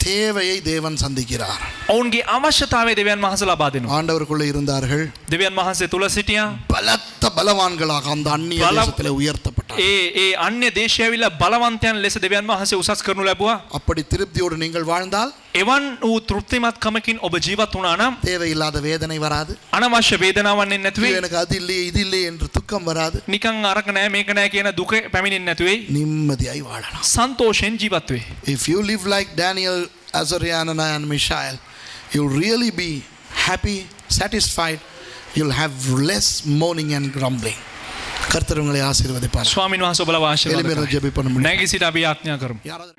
தேவையை தேவன் சந்திக்கிறார். ඔවුන්ගේ අවශ්‍යතාවය දෙවියන් වහන්සේ ලබා දෙනවා. ஆண்டவருக்குள்ளே இருந்தார்கள். දෙවියන් වහන්සේ තුල සිටියා. பலத்த பலவான்களாக அந்த அந்நிய தேசத்திலே உயர்த்தப்பட்டார். ඒ අන්‍ය දේශය ඇවිල්ලා බලවන්තයන් ලෙස දෙවියන් වහන්සේ උසස් කරනු ලැබුවා. அப்படி திருப்தியோடு நீங்கள் வாழ்ந்தால் එවන් වූ තෘප්තිමත් කමකින් ඔබ ජීවත් වුණා නම් தேவையில்லாத வேதனை வராது. අනවශ්‍ය වේදනාවක් එන්නේ නැති වෙයි. எனக்கு அது இல்லையே இது இல்லையே என்று துக்கம் வராது. නිකන් අරක නැහැ මේක නැහැ කියන දුක පැමිණෙන්නේ නැති වෙයි. நிம்மதியாய் வாழலாம். සන්තෝෂෙන් ජීවත් වෙයි. If you live like Daniel, Azariah, Ananiah and Mishael, you'll really be happy, satisfied. You'll have less moaning and grumbling. கர்த்தர் உங்களை ஆசீர்வதிப்பார். ස්වාමීන් වහන්සේ ඔබලා ආශිර්වාද එළිමෙර කරයි. ජெபிப்போம். නැගී සිට අපි යාඥා කරමු. யாராவது